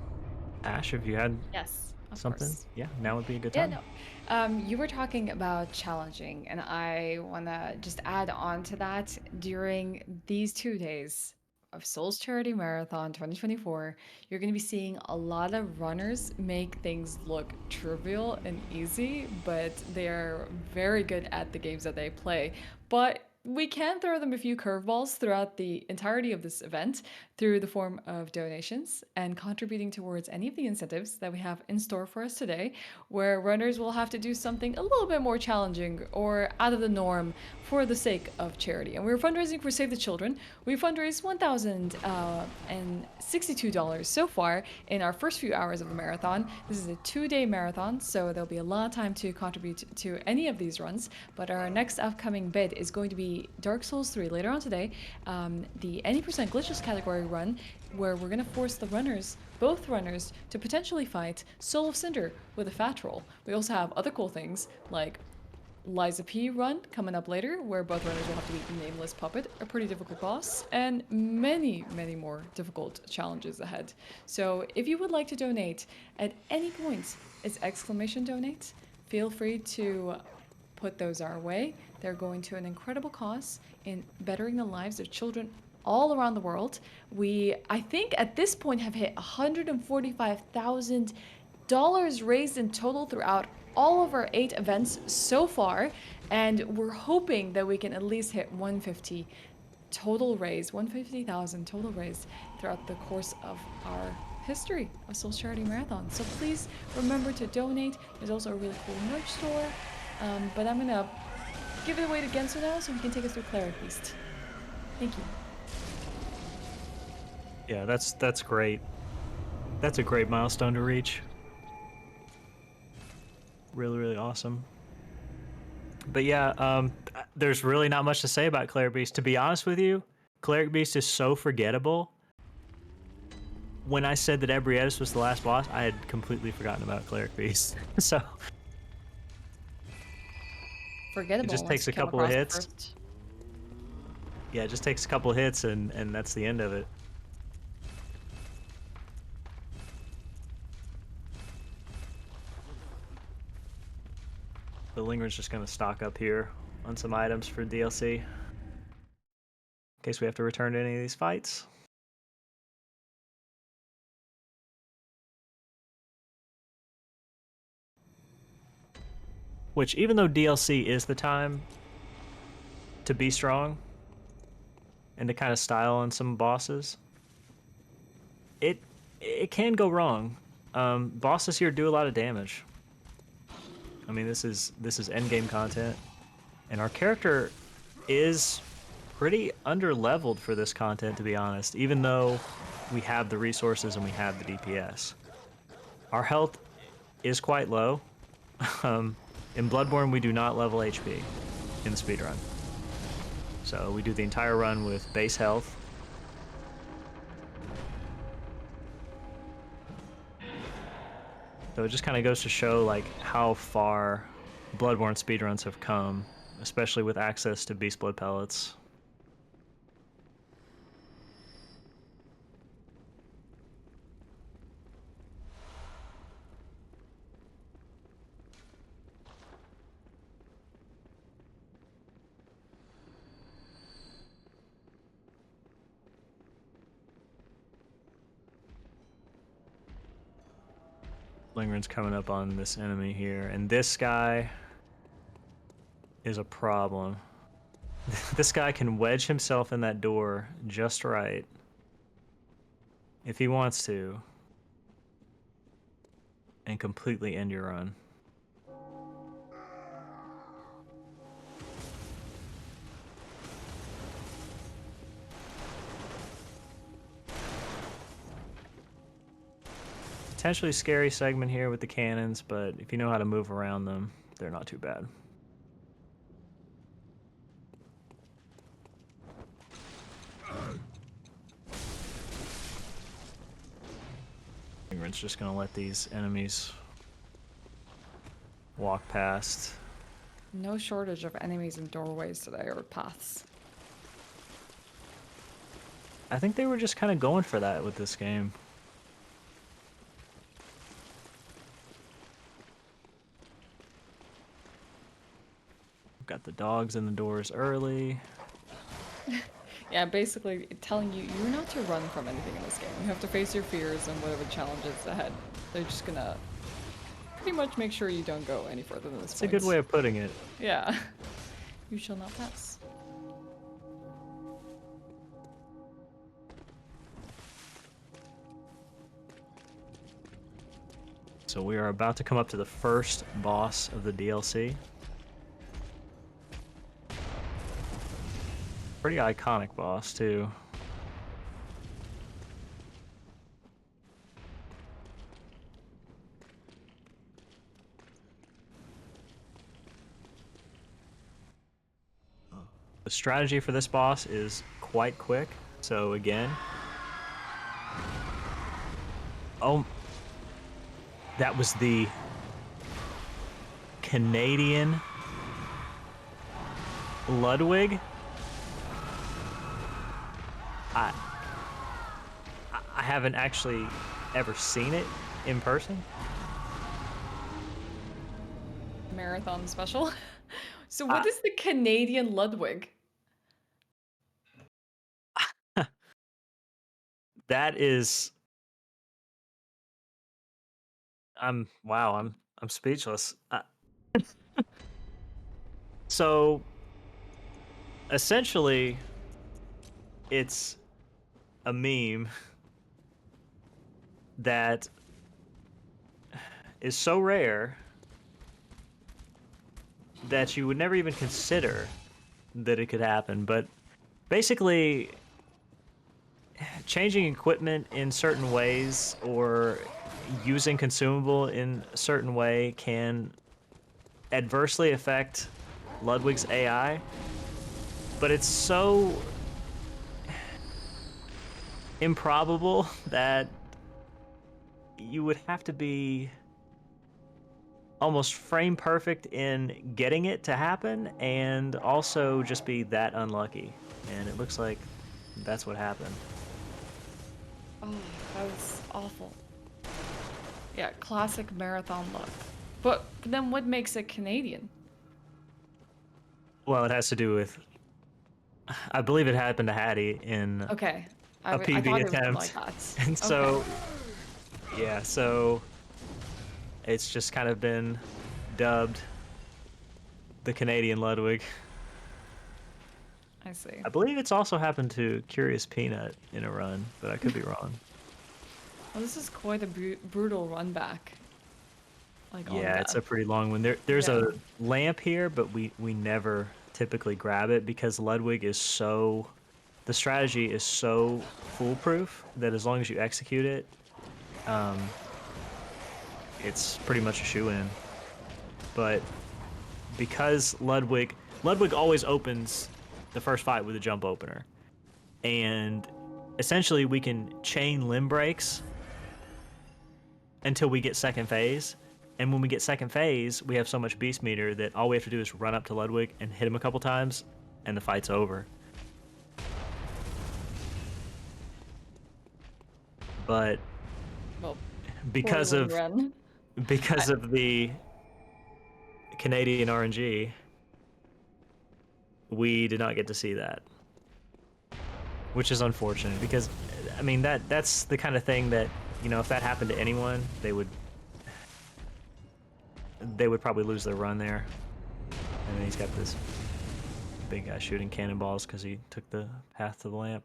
Ash, have you had Yes, of something? course. Yeah, now would be a good Yeah, time. no. You were talking about challenging, and I want to just add on to that. During these 2 days of Souls Charity Marathon 2024, you're going to be seeing a lot of runners make things look trivial and easy, but they're very good at the games that they play. But we can throw them a few curveballs throughout the entirety of this event through the form of donations and contributing towards any of the incentives that we have in store for us today, where runners will have to do something a little bit more challenging or out of the norm for the sake of charity. And we're fundraising for Save the Children. We've fundraised $1,062 so far in our first few hours of the marathon. This is a 2-day marathon, so there'll be a lot of time to contribute to any of these runs. But our next upcoming bid is going to be Dark Souls 3 later on today, the any percent glitches category run, where we're going to force the runners, both runners, to potentially fight Soul of Cinder with a fat roll. We also have other cool things like Liza P run coming up later, where both runners will have to beat Nameless Puppet, a pretty difficult boss, and many, many more difficult challenges ahead. So if you would like to donate at any point, it's exclamation donate. Feel free to put those our way. They're going to an incredible cause in bettering the lives of children all around the world. We, I think, at this point have hit $145,000 raised in total throughout all of our 8 events so far, and we're hoping that we can at least hit 150 total raised, 150,000 total raised throughout the course of our history of Souls Charity Marathon. So please remember to donate. There's also a really cool merch store, but I'm gonna give it away to Genso now so he can take us through Cleric Beast. Thank you. Yeah, that's great. That's a great milestone to reach. Really, really awesome. But yeah, there's really not much to say about Cleric Beast. To be honest with you, Cleric Beast is so forgettable. When I said that Ebrietis was the last boss, I had completely forgotten about Cleric Beast. So it Forgettable just once takes you a come couple of across the hits. first. Yeah, it just takes a couple of hits and that's the end of it. The lingRen's just gonna stock up here on some items for DLC in case we have to return to any of these fights. Which, even though DLC is the time to be strong and to kind of style on some bosses, it can go wrong. Bosses here do a lot of damage. I mean, this is endgame content, and our character is pretty under-leveled for this content, to be honest, even though we have the resources and we have the DPS. Our health is quite low. In Bloodborne, we do not level HP in the speedrun. So we do the entire run with base health. So it just kind of goes to show like how far Bloodborne speedruns have come, especially with access to Beast Blood pellets. lingRen's coming up on this enemy here, and this guy is a problem. This guy can wedge himself in that door just right if he wants to, and completely end your run. Potentially scary segment here with the cannons, but if you know how to move around them, they're not too bad. lingRen's just gonna let these enemies walk past. No shortage of enemies in doorways today or paths. I think they were just kind of going for that with this game. Got the dogs in the doors early. Yeah, basically telling you you're not to run from anything in this game. You have to face your fears and whatever challenges ahead. They're just gonna pretty much make sure you don't go any further than this It's point. a good way of putting it. Yeah. You shall not pass. So we are about to come up to the first boss of the DLC. Pretty iconic boss, too. The strategy for this boss is quite quick. So again... Oh... That was the Canadian Ludwig. I haven't actually ever seen it in person. Marathon special. So Uh, what is the Canadian Ludwig? That is... wow, I'm speechless. So essentially it's a meme that is so rare that you would never even consider that it could happen. But basically, changing equipment in certain ways or using consumable in a certain way can adversely affect Ludwig's AI. But it's so improbable that you would have to be almost frame perfect in getting it to happen and also just be that unlucky. And it looks like that's what happened. Oh, that was awful. Yeah, classic marathon luck. But then what makes it Canadian? Well, it has to do with, I believe it happened to Hattie in Okay. a I PB thought it was something attempt. like that. And Okay. so, yeah, so it's just kind of been dubbed the Canadian Ludwig. I see. I believe it's also happened to Curious Peanut in a run, but I could be wrong. Well, this is quite a brutal run back. Like on Yeah, it's a death. pretty long one. There's Yeah. a lamp here, but we never typically grab it because Ludwig is so... The strategy is so foolproof that as long as you execute it, it's pretty much a shoo-in. But because Ludwig always opens the first fight with a jump opener, and essentially we can chain limb breaks until we get second phase. And when we get second phase, we have so much beast meter that all we have to do is run up to Ludwig and hit him a couple times, and the fight's over. But Well, poor because of lingRen. because of the Canadian RNG, we did not get to see that, which is unfortunate because, I mean, that's the kind of thing that, you know, if that happened to anyone, they would probably lose their run there. And then he's got this big guy shooting cannonballs because he took the path to the lamp.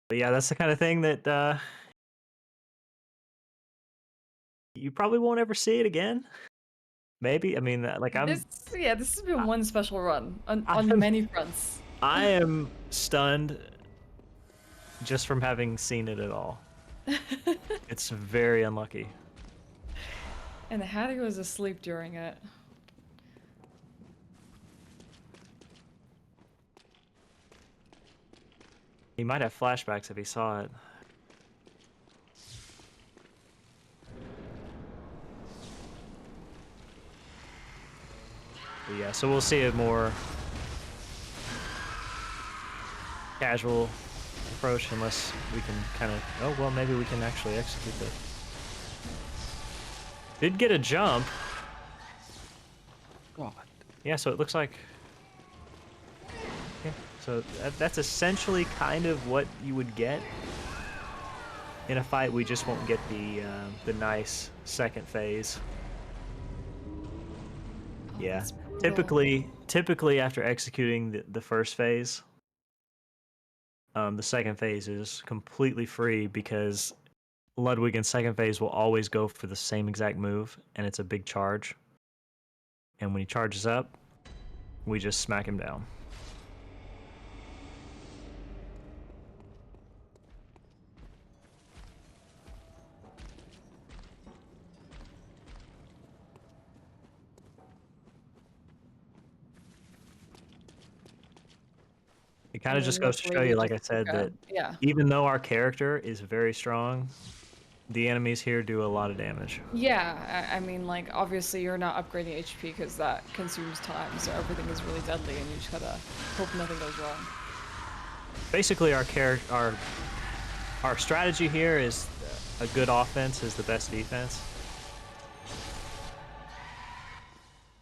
But yeah, that's the kind of thing that you probably won't ever see it again. Maybe. I mean, like This, yeah, this has been I, one special run on I'm many fronts. I am stunned just from having seen it at all. It's very unlucky. And Hattie was asleep during it. He might have flashbacks if he saw it. But yeah, so we'll see a more casual approach unless we can kind of... Oh, well, maybe we can actually execute it. Did get a jump. God. Yeah, so it looks like... Yeah, so that's essentially kind of what you would get in a fight. We just won't get the nice second phase. Oh, Yeah, that's brutal. typically after executing the first phase, the second phase is completely free because Ludwig in second phase will always go for the same exact move, and it's a big charge. And when he charges up, we just smack him down. It kind And of then just goes to show luckily you, you like just I took said, a, that yeah. even though our character is very strong, the enemies here do a lot of damage. Yeah, I mean, like, obviously you're not upgrading HP because that consumes time, so everything is really deadly and you just gotta hope nothing goes wrong. Basically, our strategy here is a good offense is the best defense.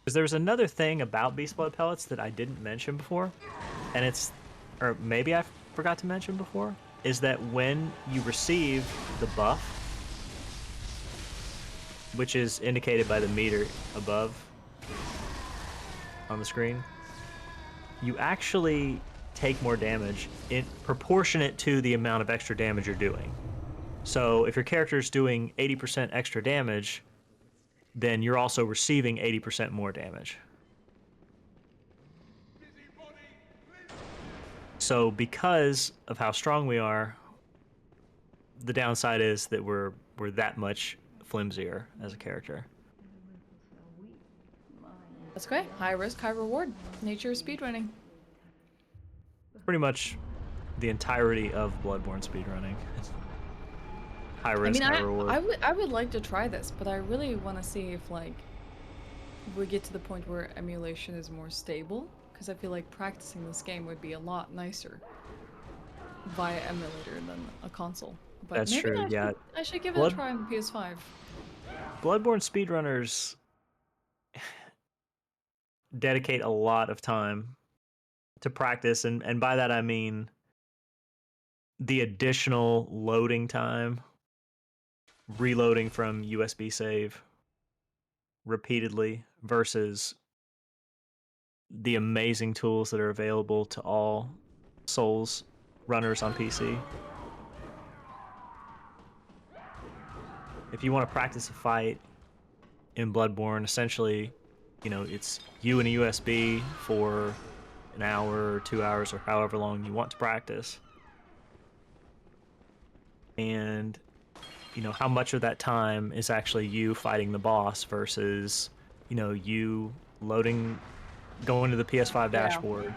Because there's another thing about Beast Blood Pellets that I didn't mention before, and it's, or maybe I forgot to mention before, is that when you receive the buff, which is indicated by the meter above on the screen, you actually take more damage in proportionate to the amount of extra damage you're doing. So if your character is doing 80% extra damage, then you're also receiving 80% more damage. So because of how strong we are, the downside is that we're that much flimsier as a character. That's okay. High risk, high reward. Nature of speedrunning. Pretty much the entirety of Bloodborne speedrunning. High I mean, risk, high reward. I would like to try this, but I really want to see if, like, we get to the point where emulation is more stable, because I feel like practicing this game would be a lot nicer via emulator than a console. But That's maybe true. Yeah, I should give it a Blood try on the PS5. Bloodborne speedrunners dedicate a lot of time to practice, and by that I mean the additional loading time, reloading from USB save repeatedly versus the amazing tools that are available to all Souls runners on PC. If you want to practice a fight in Bloodborne, essentially, you know, it's you and a USB for an hour or 2 hours or however long you want to practice. And, you know, how much of that time is actually you fighting the boss versus, you know, you loading, going to the PS5 Yeah, dashboard,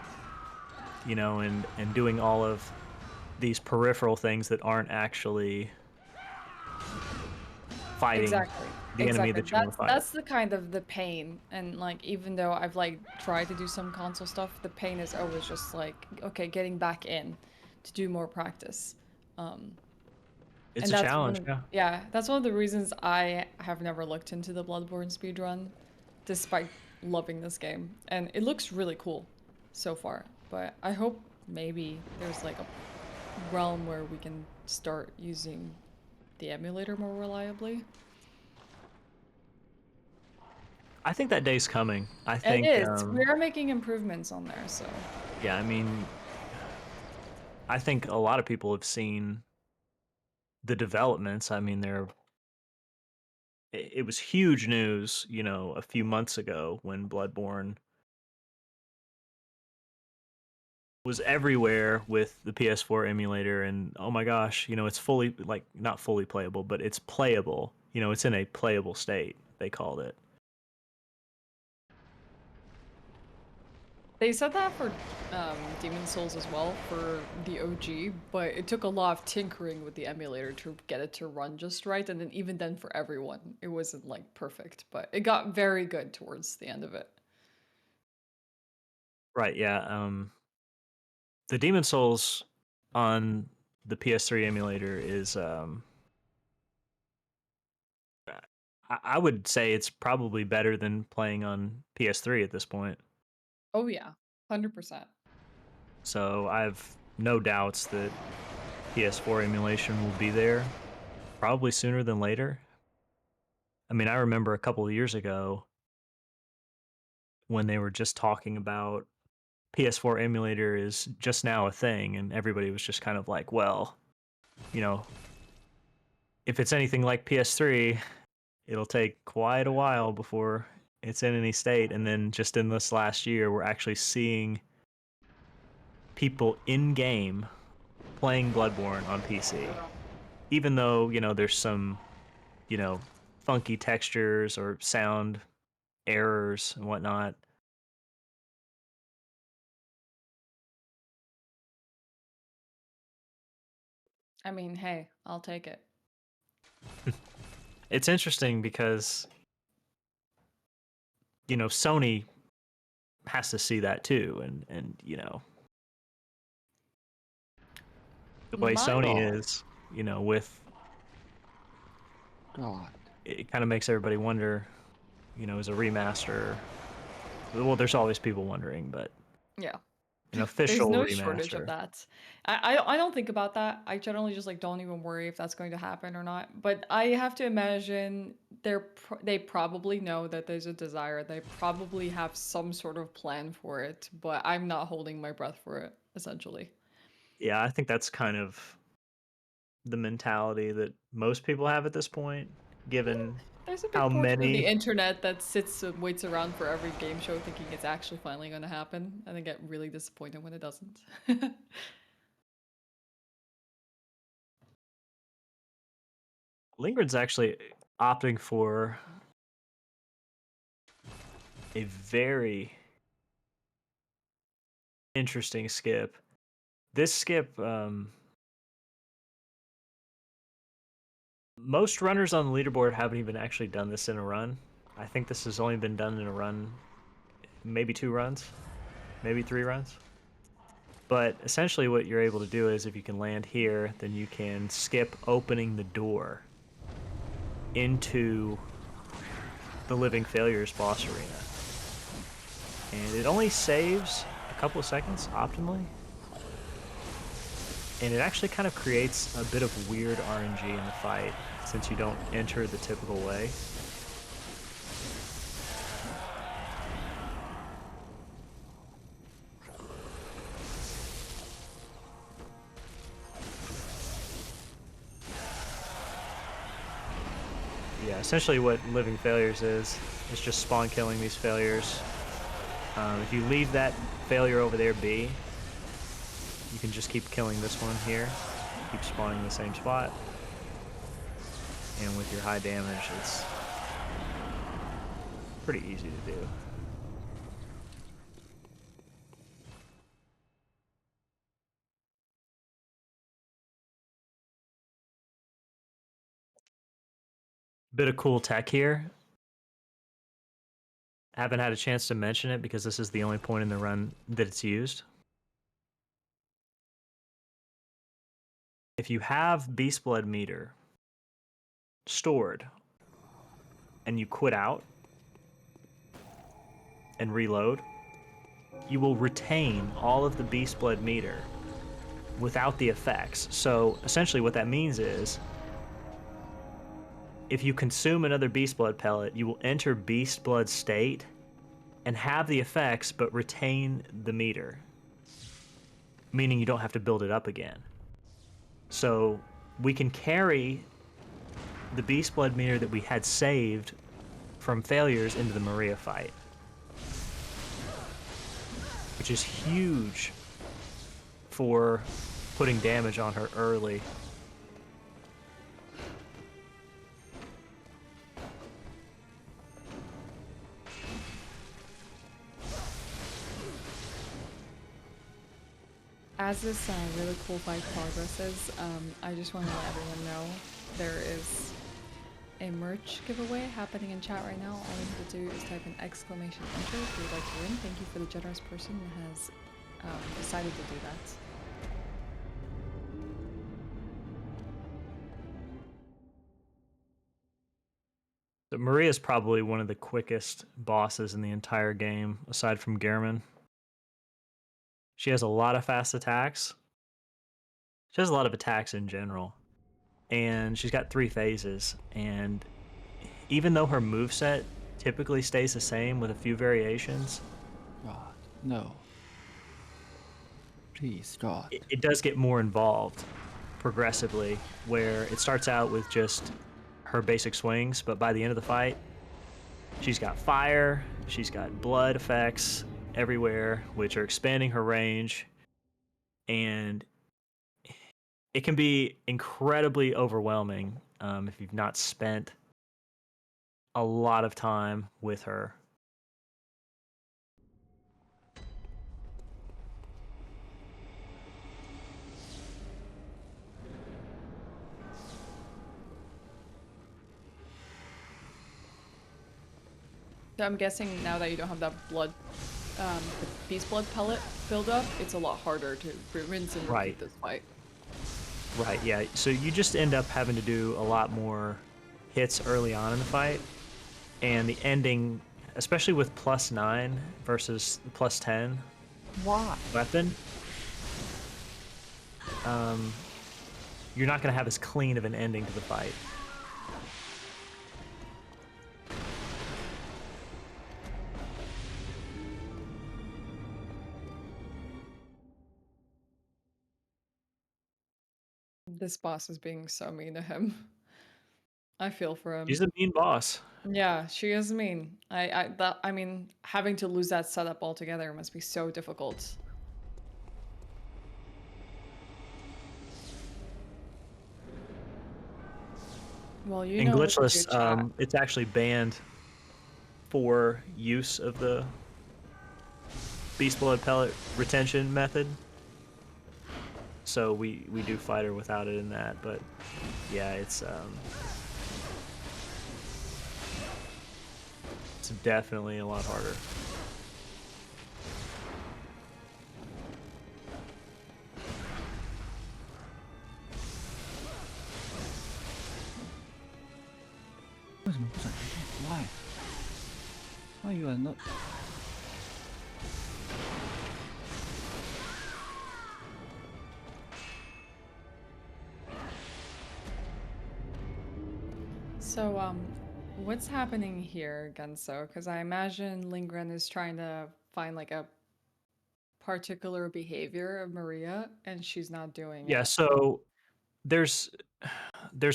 you know, and doing all of these peripheral things that aren't actually fighting exactly. the enemy Exactly. that you want to fight. That's the kind of the pain. And like even though I've like tried to do some console stuff, the pain is always just like, okay, getting back in to do more practice. Um It's and a that's challenge, yeah. yeah, that's one of the reasons I have never looked into the Bloodborne speedrun, despite loving this game. And it looks really cool so far. But I hope maybe there's like a realm where we can start using the emulator more reliably. I think that day's coming. I It think, is. We are making improvements on there, so. yeah, I mean, I think a lot of people have seen the developments. I mean, it was huge news, you know, a few months ago when Bloodborne was everywhere with the PS4 emulator, and oh my gosh, you know, it's fully, like, not fully playable, but it's playable. You know, it's in a playable state, they called it. They said that for Demon Souls as well, for the OG, but it took a lot of tinkering with the emulator to get it to run just right, and then even then for everyone, it wasn't like perfect, but it got very good towards the end of it. Right, yeah. The Demon Souls on the PS3 emulator is I would say it's probably better than playing on PS3 at this point. Oh yeah, 100%. So I have no doubts that PS4 emulation will be there probably sooner than later. I mean, I remember a couple of years ago when they were just talking about PS4 emulator is just now a thing, and everybody was just kind of like, well, you know, if it's anything like PS3, it'll take quite a while before it's in any state. And then just in this last year, we're actually seeing people in game playing Bloodborne on PC. Even though, you know, there's some, you know, funky textures or sound errors and whatnot. I mean, hey, I'll take it. It's interesting because, you know, Sony has to see that too, and you know, the way My Sony Oh, is, you know, with God. it kind of makes everybody wonder, you know, is a remaster. Well, there's always people wondering, but yeah. an There's official no shortage of remaster. that. I don't think about that. I generally just like don't even worry if that's going to happen or not. But I have to imagine they probably know that there's a desire. They probably have some sort of plan for it. But I'm not holding my breath for it. Essentially, Yeah, I think that's kind of the mentality that most people have at this point, given there's a how big portion of the many. internet that sits and waits around for every game show, thinking it's actually finally going to happen, and they get really disappointed when it doesn't. lingRen's actually opting for a very interesting skip. This skip, most runners on the leaderboard haven't even actually done this in a run. I think this has only been done in a run, maybe 2 runs, maybe 3 runs. But essentially what you're able to do is if you can land here, then you can skip opening the door into the Living Failures boss arena. And it only saves a couple of seconds optimally. And it actually kind of creates a bit of weird RNG in the fight since you don't enter the typical way. Yeah, essentially what Living Failures is just spawn killing these failures. If you leave that failure over there be, you can just keep killing this one here, keep spawning in the same spot, and with your high damage, it's pretty easy to do. Bit of cool tech here. Haven't had a chance to mention it because this is the only point in the run that it's used. If you have Beast Blood meter stored and you quit out and reload, you will retain all of the Beast Blood meter without the effects. So essentially what that means is if you consume another Beast Blood pellet, you will enter Beast Blood state and have the effects but retain the meter. meaning you don't have to build it up again. So we can carry the Beast Blood meter that we had saved from failures into the Maria fight, which is huge for putting damage on her early. As this really cool fight progresses, I just want to let everyone know there is a merch giveaway happening in chat right now. All you have to do is type an exclamation enter if you'd like to win. Thank you for the generous person who has decided to do that. So Maria is probably one of the quickest bosses in the entire game, aside from Gehrman. She has a lot of fast attacks. She has a lot of attacks in general. And she's got 3 phases. And even though her moveset typically stays the same with a few variations, God, no. Please, God. it does get more involved progressively, where it starts out with just her basic swings, but by the end of the fight, she's got fire, she's got blood effects everywhere, which are expanding her range, and it can be incredibly overwhelming if you've not spent a lot of time with her. So I'm guessing now that you don't have that blood, the beast blood pellet build up, it's a lot harder to rinse and repeat Right. this fight. Right, yeah. So you just end up having to do a lot more hits early on in the fight. And the ending, especially with +9 versus +10 Why? weapon, you're not going to have as clean of an ending to the fight. This boss is being so mean to him. I feel for him. She's a mean boss. Yeah, she is mean. I mean, having to lose that setup altogether must be so difficult. Well, you In know what to do, glitchless, chat. it's actually banned for use of the Beast Blood pellet retention method. So we do fight her without it in that, but yeah, it's definitely a lot harder. Why? Why you are not... So, what's happening here, Genso? Because I imagine lingRen is trying to find like a particular behavior of Maria, and she's not doing Yeah, it. so there's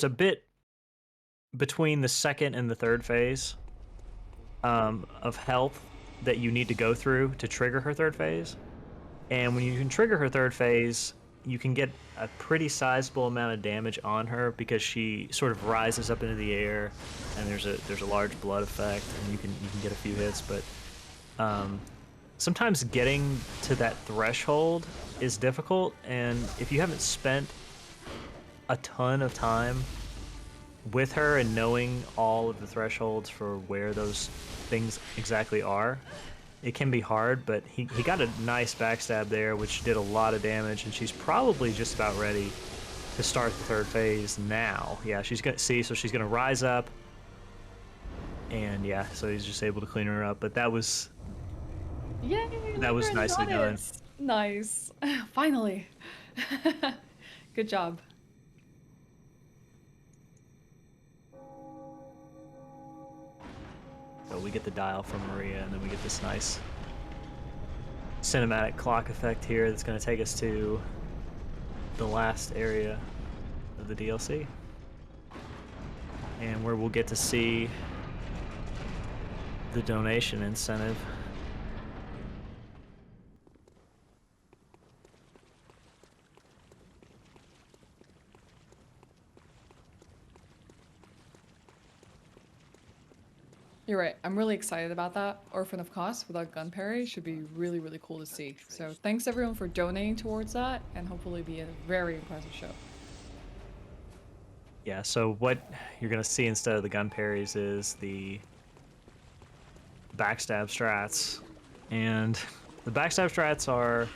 a bit between the second and the third phase of health that you need to go through to trigger her third phase. And when you can trigger her third phase, you can get a pretty sizable amount of damage on her because she sort of rises up into the air, and there's a large blood effect, and you can get a few hits. But sometimes getting to that threshold is difficult, and if you haven't spent a ton of time with her and knowing all of the thresholds for where those things exactly are, it can be hard. But he got a nice backstab there, which did a lot of damage, and she's probably just about ready to start the third phase now. Yeah, she's gonna see, so she's gonna rise up, and yeah, so he's just able to clean her up. But that was Yay! nicely got done. it! Nice. Finally. Good job. So we get the dial from Maria, and then we get this nice cinematic clock effect here that's going to take us to the last area of the DLC, and where we'll get to see the donation incentive. You're right. I'm really excited about that. Orphan of Cost without gun parry should be really, really cool to see. So thanks everyone for donating towards that, and hopefully be a very impressive show. Yeah, so what you're going to see instead of the gun parries is the backstab strats. And the backstab strats are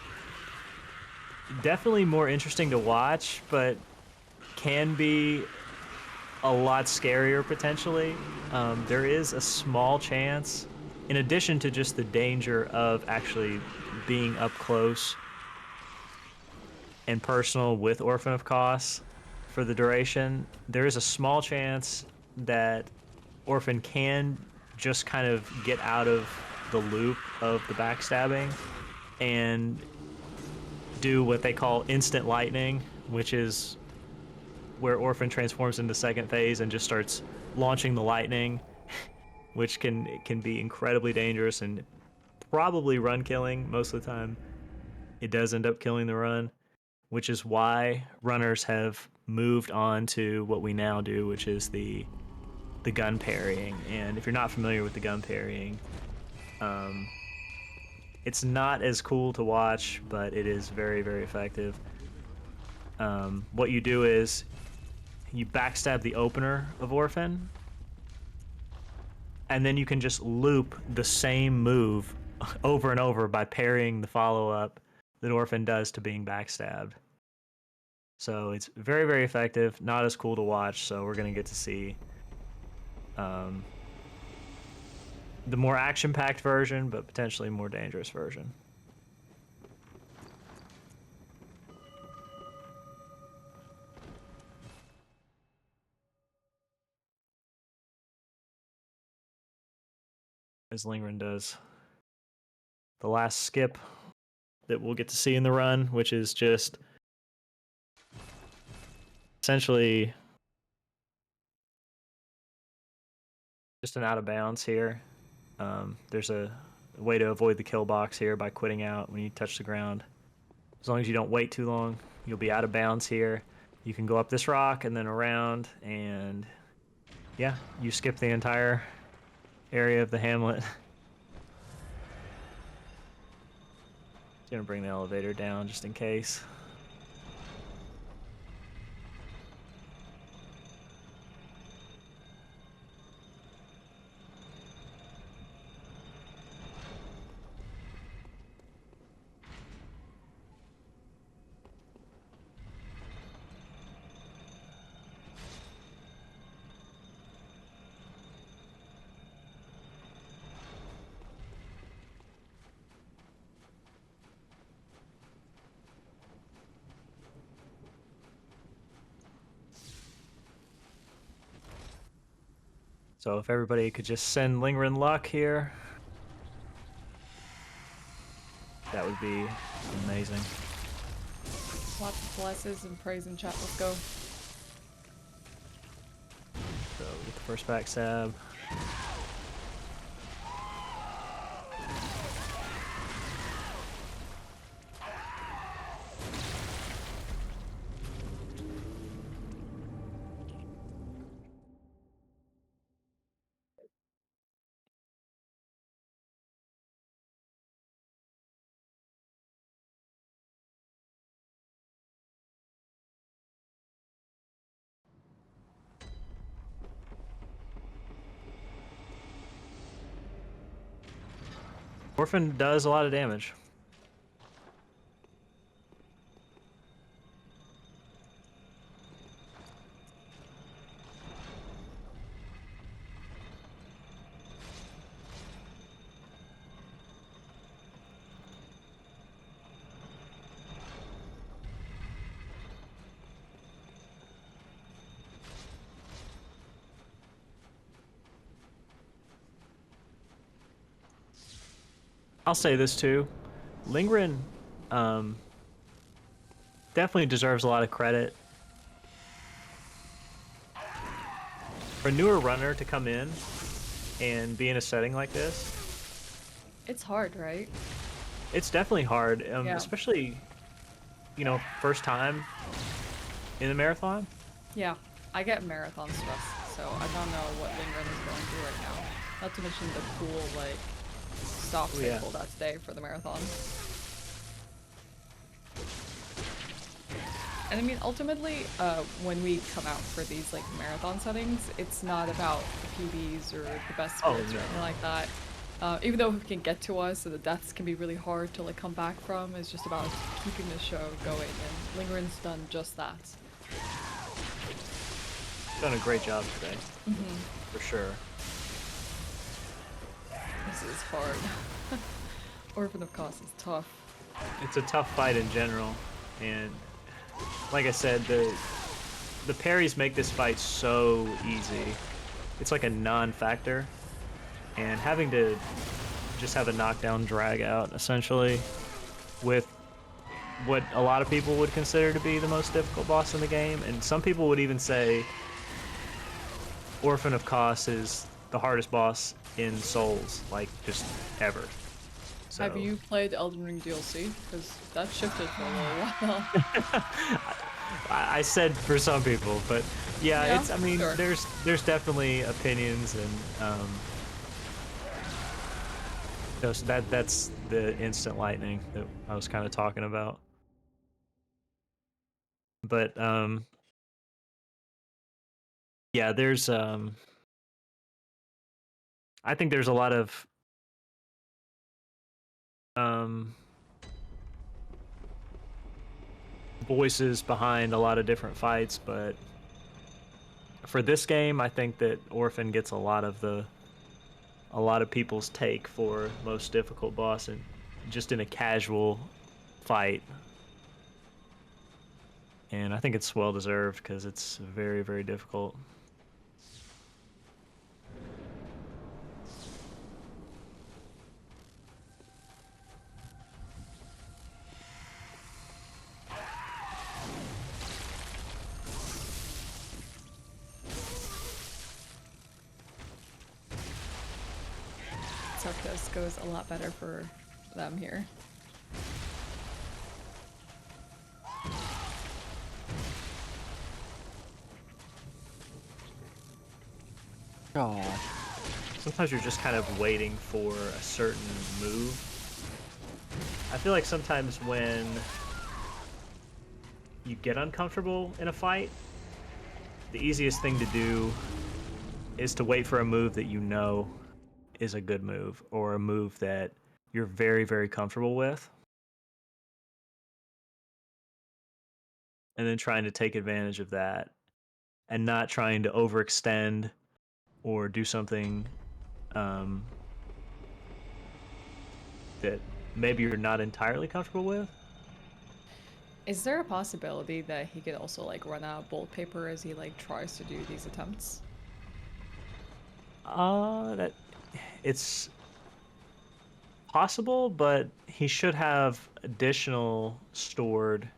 definitely more interesting to watch, but can be a lot scarier potentially. There is a small chance, in addition to just the danger of actually being up close and personal with Orphan of Kos for the duration, there is a small chance that Orphan can just kind of get out of the loop of the backstabbing and do what they call instant lightning, which is where Orphan transforms into second phase and just starts launching the lightning, which can be incredibly dangerous and probably run killing most of the time. It does end up killing the run, which is why runners have moved on to what we now do, which is the gun parrying. And if you're not familiar with the gun parrying, it's not as cool to watch, but it is very, very effective. What you do is you backstab the opener of Orphan, and then you can just loop the same move over and over by parrying the follow-up that Orphan does to being backstabbed. So it's very, very effective, not as cool to watch, so we're going to get to see the more action-packed version, but potentially more dangerous version. As lingRen does the last skip that we'll get to see in the run, which is just essentially just an out of bounds here. There's a way to avoid the kill box here by quitting out when you touch the ground. As long as you don't wait too long, you'll be out of bounds here. You can go up this rock and then around, and yeah, you skip the entire area of the hamlet. Gonna bring the elevator down just in case. So if everybody could just send lingRen luck here, that would be amazing. Lots of blesses and praise in chat. Let's go. So we get the first backstab. Orphan does a lot of damage. I'll say this too. lingRen definitely deserves a lot of credit. For a newer runner to come in and be in a setting like this, It's hard, right? it's definitely hard, Yeah. especially, you know, first time in a marathon. Yeah. I get marathon stress, so I don't know what lingRen is going through right now. Not to mention the cool, like, stop Oh, yeah. cycle that's day for the marathon. And I mean, ultimately, when we come out for these like marathon settings, it's not about the PBs or the best Oh, splits or no. anything like that. Even though it can get to us, so the deaths can be really hard to like come back from. It's just about keeping the show going, and lingRen's done just that. Done a great job today, Mm-hmm. for sure. This is hard. Orphan of Cost is tough. It's a tough fight in general, and like I said, the parries make this fight so easy. It's like a non-factor, and having to just have a knockdown drag out essentially with what a lot of people would consider to be the most difficult boss in the game, and some people would even say Orphan of Kos is the hardest boss in Souls, like just ever. So Have you played Elden Ring DLC? Because that shifted for a little while. I said for some people, but yeah, Yeah, it's. I mean, sure. there's definitely opinions, and so that's the instant lightning that I was kind of talking about. But yeah, there's I think there's a lot of um voices behind a lot of different fights, but for this game, I think that Orphan gets a lot of people's take for most difficult boss, and just in a casual fight. And I think it's well deserved because it's very, very difficult. Sarkis goes a lot better for them here. God. Sometimes you're just kind of waiting for a certain move. I feel like sometimes when you get uncomfortable in a fight, the easiest thing to do is to wait for a move that you know is a good move, or a move that you're very, very comfortable with, and then trying to take advantage of that and not trying to overextend or do something um, that maybe you're not entirely comfortable with. Is there a possibility that he could also like run out of bolt paper as he like tries to do these attempts? That it's possible, but he should have additional stored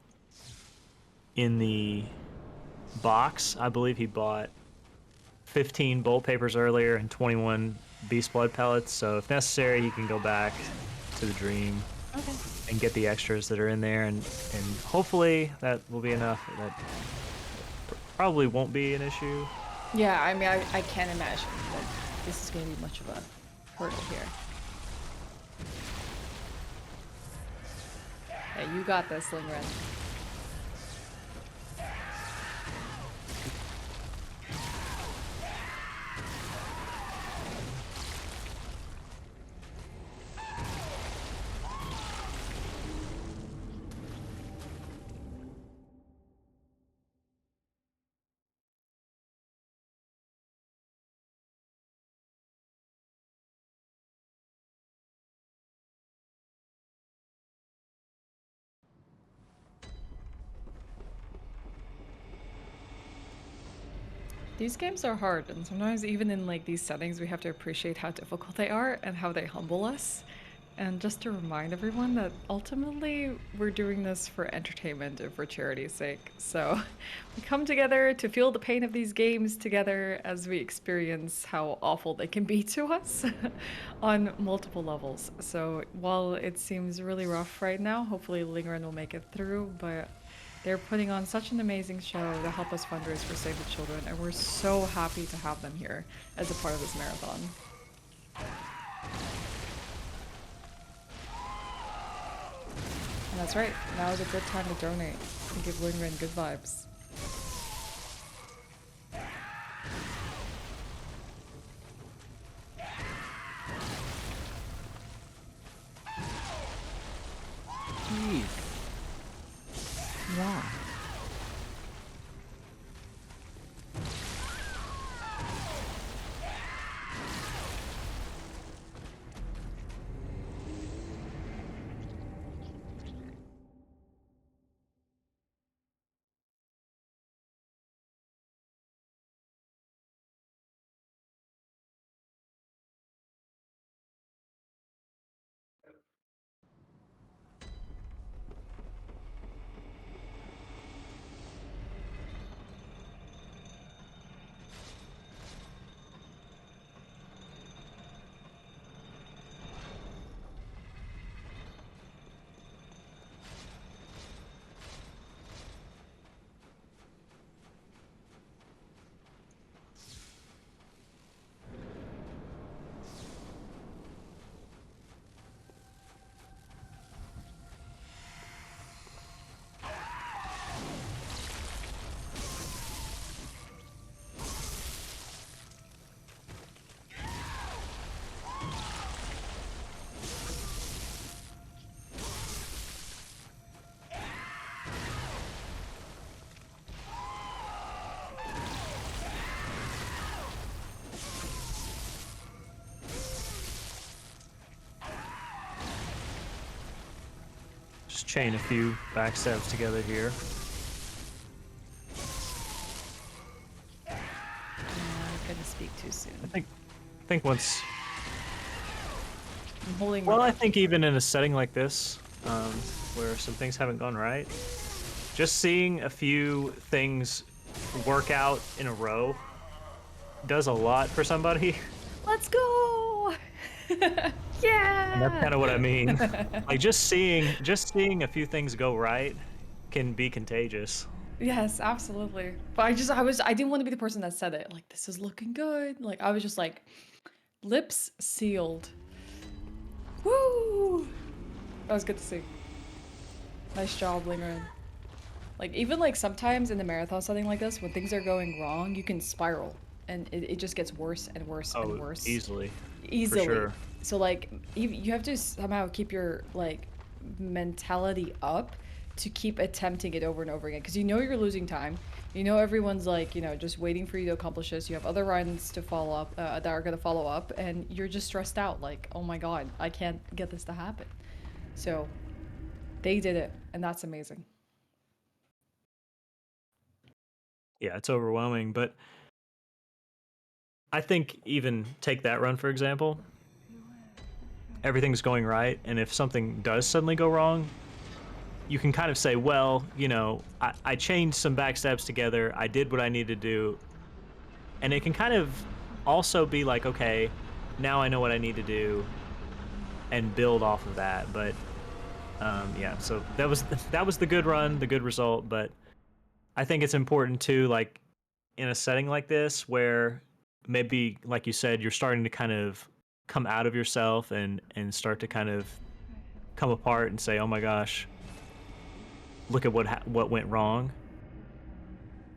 in the box. I believe he bought 15 bolt papers earlier and 21 beast blood pellets. So if necessary, he can go back to the dream Okay. and get the extras that are in there, and hopefully that will be enough. That probably won't be an issue. Yeah, I mean, I can't imagine that this is going to be much of a hurdle here. Hey, you got this, lingRen. These games are hard, and sometimes even in like these settings, we have to appreciate how difficult they are and how they humble us. And just to remind everyone that ultimately we're doing this for entertainment and for charity's sake. So we come together to feel the pain of these games together as we experience how awful they can be to us on multiple levels. So while it seems really rough right now, hopefully lingRen will make it through, but they're putting on such an amazing show to help us fundraise for Save the Children, and we're so happy to have them here as a part of this marathon. And that's right, now is a good time to donate and give lingRen good vibes. Jeez. Why? Just chain a few backstabs together here. I'm gonna speak too soon. I think once. I'm holding my Well, I breath. think even in a setting like this, where some things haven't gone right, just seeing a few things work out in a row does a lot for somebody. Let's go! And that's Yeah! kind of what I mean. Like just seeing a few things go right can be contagious. Yes, absolutely. But I didn't want to be the person that said it. Like, this is looking good. Like, I was just like, lips sealed. Woo! That was good to see. Nice job, lingRen. Like, even like sometimes in the marathon setting like this, when things are going wrong, you can spiral. And it just gets worse and worse and Oh, worse. easily, for Easily. sure. So like you have to somehow keep your like mentality up to keep attempting it over and over again because you know you're losing time. You know everyone's like, just waiting for you to accomplish this. You have other runs to follow up that are going to follow up and you're just stressed out like, "Oh my god, I can't get this to happen." So, they did it and that's amazing. Yeah, it's overwhelming, but I think even take that run for example. Everything's going right, and if something does suddenly go wrong, you can kind of say, well, I chained some backstabs together, I did what I needed to do, and it can kind of also be like, okay, now I know what I need to do, and build off of that. But yeah, so that was the good run, the good result. But I think it's important too, like in a setting like this where maybe, like you said, you're starting to kind of come out of yourself and start to kind of come apart and say, oh my gosh, look at what went wrong.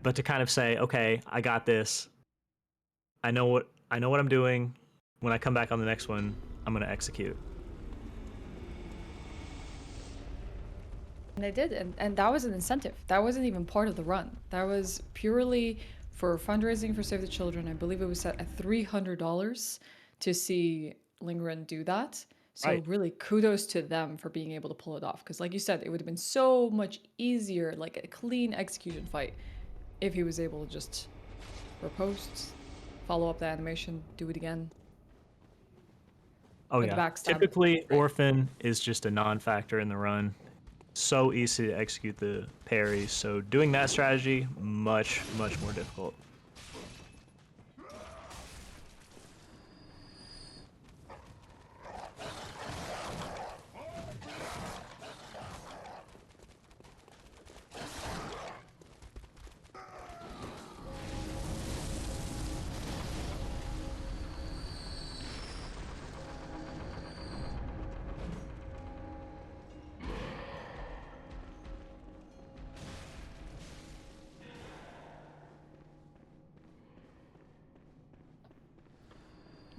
But to kind of say, okay, I got this. I know what I'm doing. When I come back on the next one, I'm gonna execute. And they did, and that was an incentive. That wasn't even part of the run. That was purely for fundraising for Save the Children. I believe it was set at $300 to see lingRen do that. So Right. really, kudos to them for being able to pull it off. Because like you said, it would have been so much easier, like a clean execution fight, if he was able to just repost, follow up the animation, do it again. Oh with the yeah. backstab. Typically, Right. Orphan is just a non-factor in the run. So easy to execute the parries. So doing that strategy, much more difficult.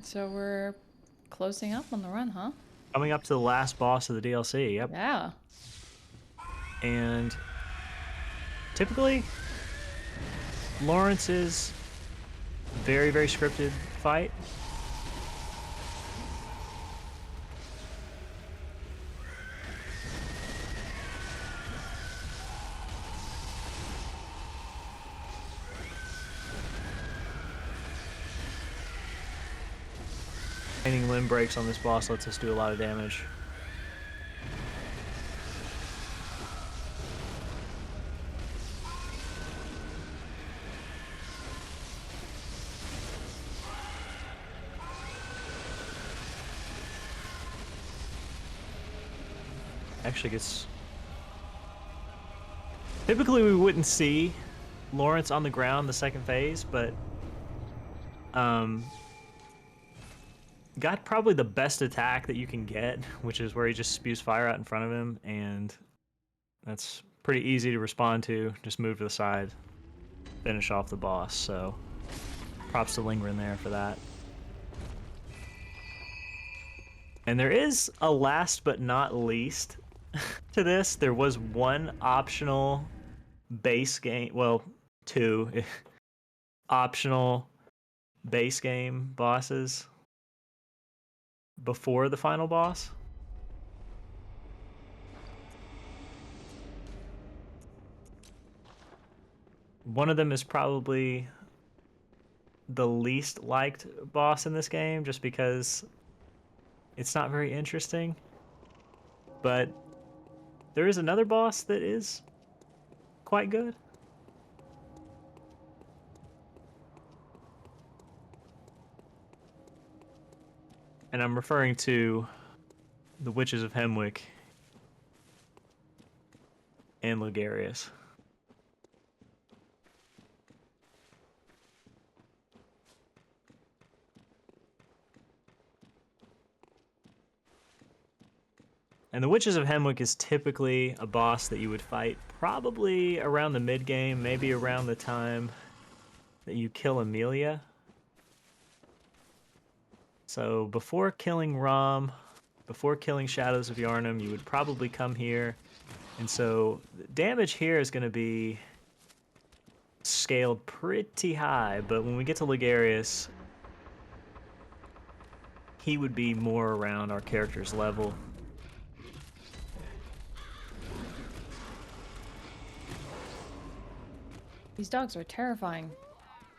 So we're closing up on the run, huh? Coming up to the last boss of the DLC. Yep. Yeah. And typically, Lawrence's very scripted fight. Gaining limb breaks on this boss lets us do a lot of damage. Actually gets... Typically we wouldn't see Lawrence on the ground the second phase, but got probably the best attack that you can get, which is where he just spews fire out in front of him, and that's pretty easy to respond to. Just move to the side, finish off the boss. So props to lingRen there for that. And there is a last but not least to this. There was one optional base game, well, two optional base game bosses before the final boss. One of them is probably the least liked boss in this game, just because it's not very interesting. But there is another boss that is quite good. And I'm referring to the Witches of Hemwick and Logarius. And the Witches of Hemwick is typically a boss that you would fight probably around the mid-game, maybe around the time that you kill Amelia. So before killing Rom, before killing Shadows of Yharnam, you would probably come here. And so the damage here is going to be scaled pretty high, but when we get to Logarius, he would be more around our character's level. These dogs are terrifying,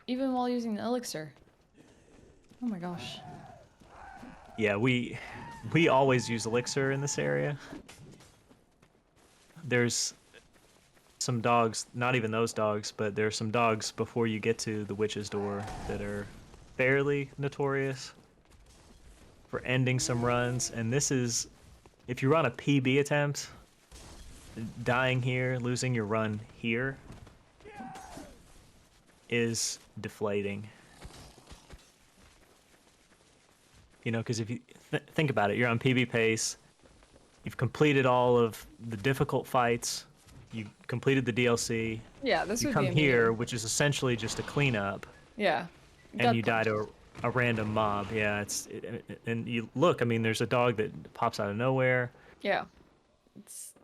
even while using the elixir. Oh my gosh. Yeah, we always use elixir in this area. There's some dogs, not even those dogs, but there's some dogs before you get to the witch's door that are fairly notorious for ending some runs. And this is, if you run a PB attempt, dying here, losing your run here is deflating. You know, because if you think about it, you're on PB pace, you've completed all of the difficult fights, you completed the DLC, Yeah, this you would come be a here, medium. which is essentially just a cleanup, Yeah. and Gut you die punch. to a random mob. Yeah, and you look, I mean, there's a dog that pops out of nowhere. Yeah. It's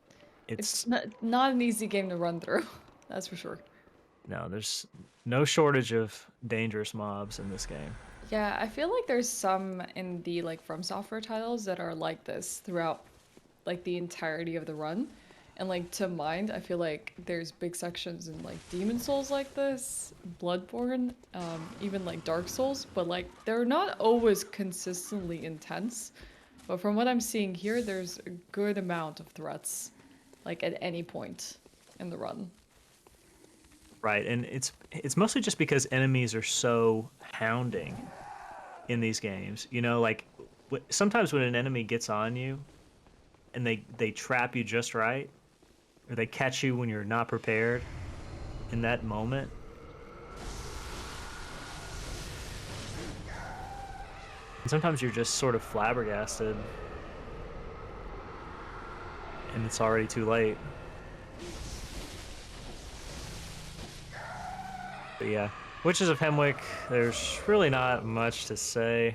It's not an easy game to run through. That's for sure. no, there's no shortage of dangerous mobs in this game. Yeah, I feel like there's some in the like From Software titles that are like this throughout like the entirety of the run. And like to mind, I feel like there's big sections in like Demon Souls like this, Bloodborne, even like Dark Souls, but like they're not always consistently intense. But from what I'm seeing here, there's a good amount of threats, like at any point in the run. Right, and it's mostly just because enemies are so hounding in these games. You know, like sometimes when an enemy gets on you and they trap you just right, or they catch you when you're not prepared in that moment. And sometimes you're just sort of flabbergasted and it's already too late. But yeah, Witches of Hemwick, there's really not much to say.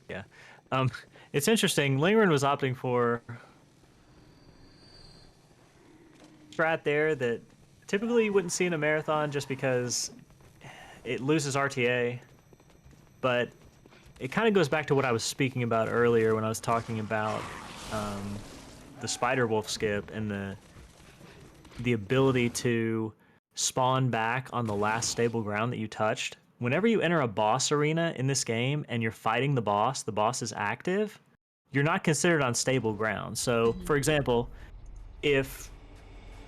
Yeah. Um, it's interesting. lingRen was opting for strat there that typically you wouldn't see in a marathon just because it loses RTA, but it kind of goes back to what I was speaking about earlier when I was talking about the spider wolf skip and the ability to spawn back on the last stable ground that you touched. Whenever you enter a boss arena in this game and you're fighting the boss is active, you're not considered on stable ground. So, for example, if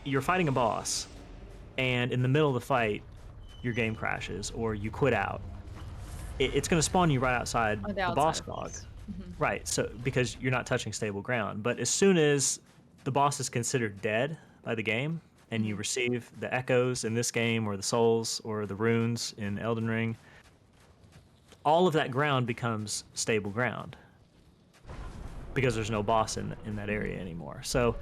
you're fighting a boss and in the middle of the fight your game crashes or you quit out, it's going to spawn you right outside On the the outside boss of log. things. Right, so because you're not touching stable ground. But as soon as the boss is considered dead by the game and you receive the echoes in this game or the souls or the runes in Elden Ring, all of that ground becomes stable ground because there's no boss in that area anymore. So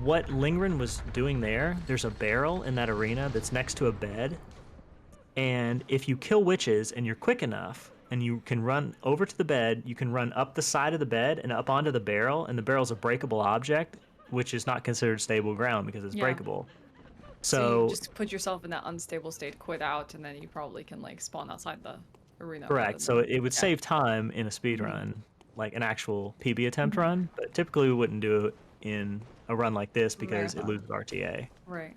what lingRen was doing there's a barrel in that arena that's next to a bed, and if you kill witches and you're quick enough and you can run over to the bed, you can run up the side of the bed and up onto the barrel, and the barrel's a breakable object, which is not considered stable ground because it's Yeah. breakable. So you So, just put yourself in that unstable state, quit out, and then you probably can like spawn outside the arena rather correct. So than it would yeah. save time in a speed run, like an actual PB attempt Mhm. run, but typically we wouldn't do it in a run like this because it Marathon. loses RTA Right.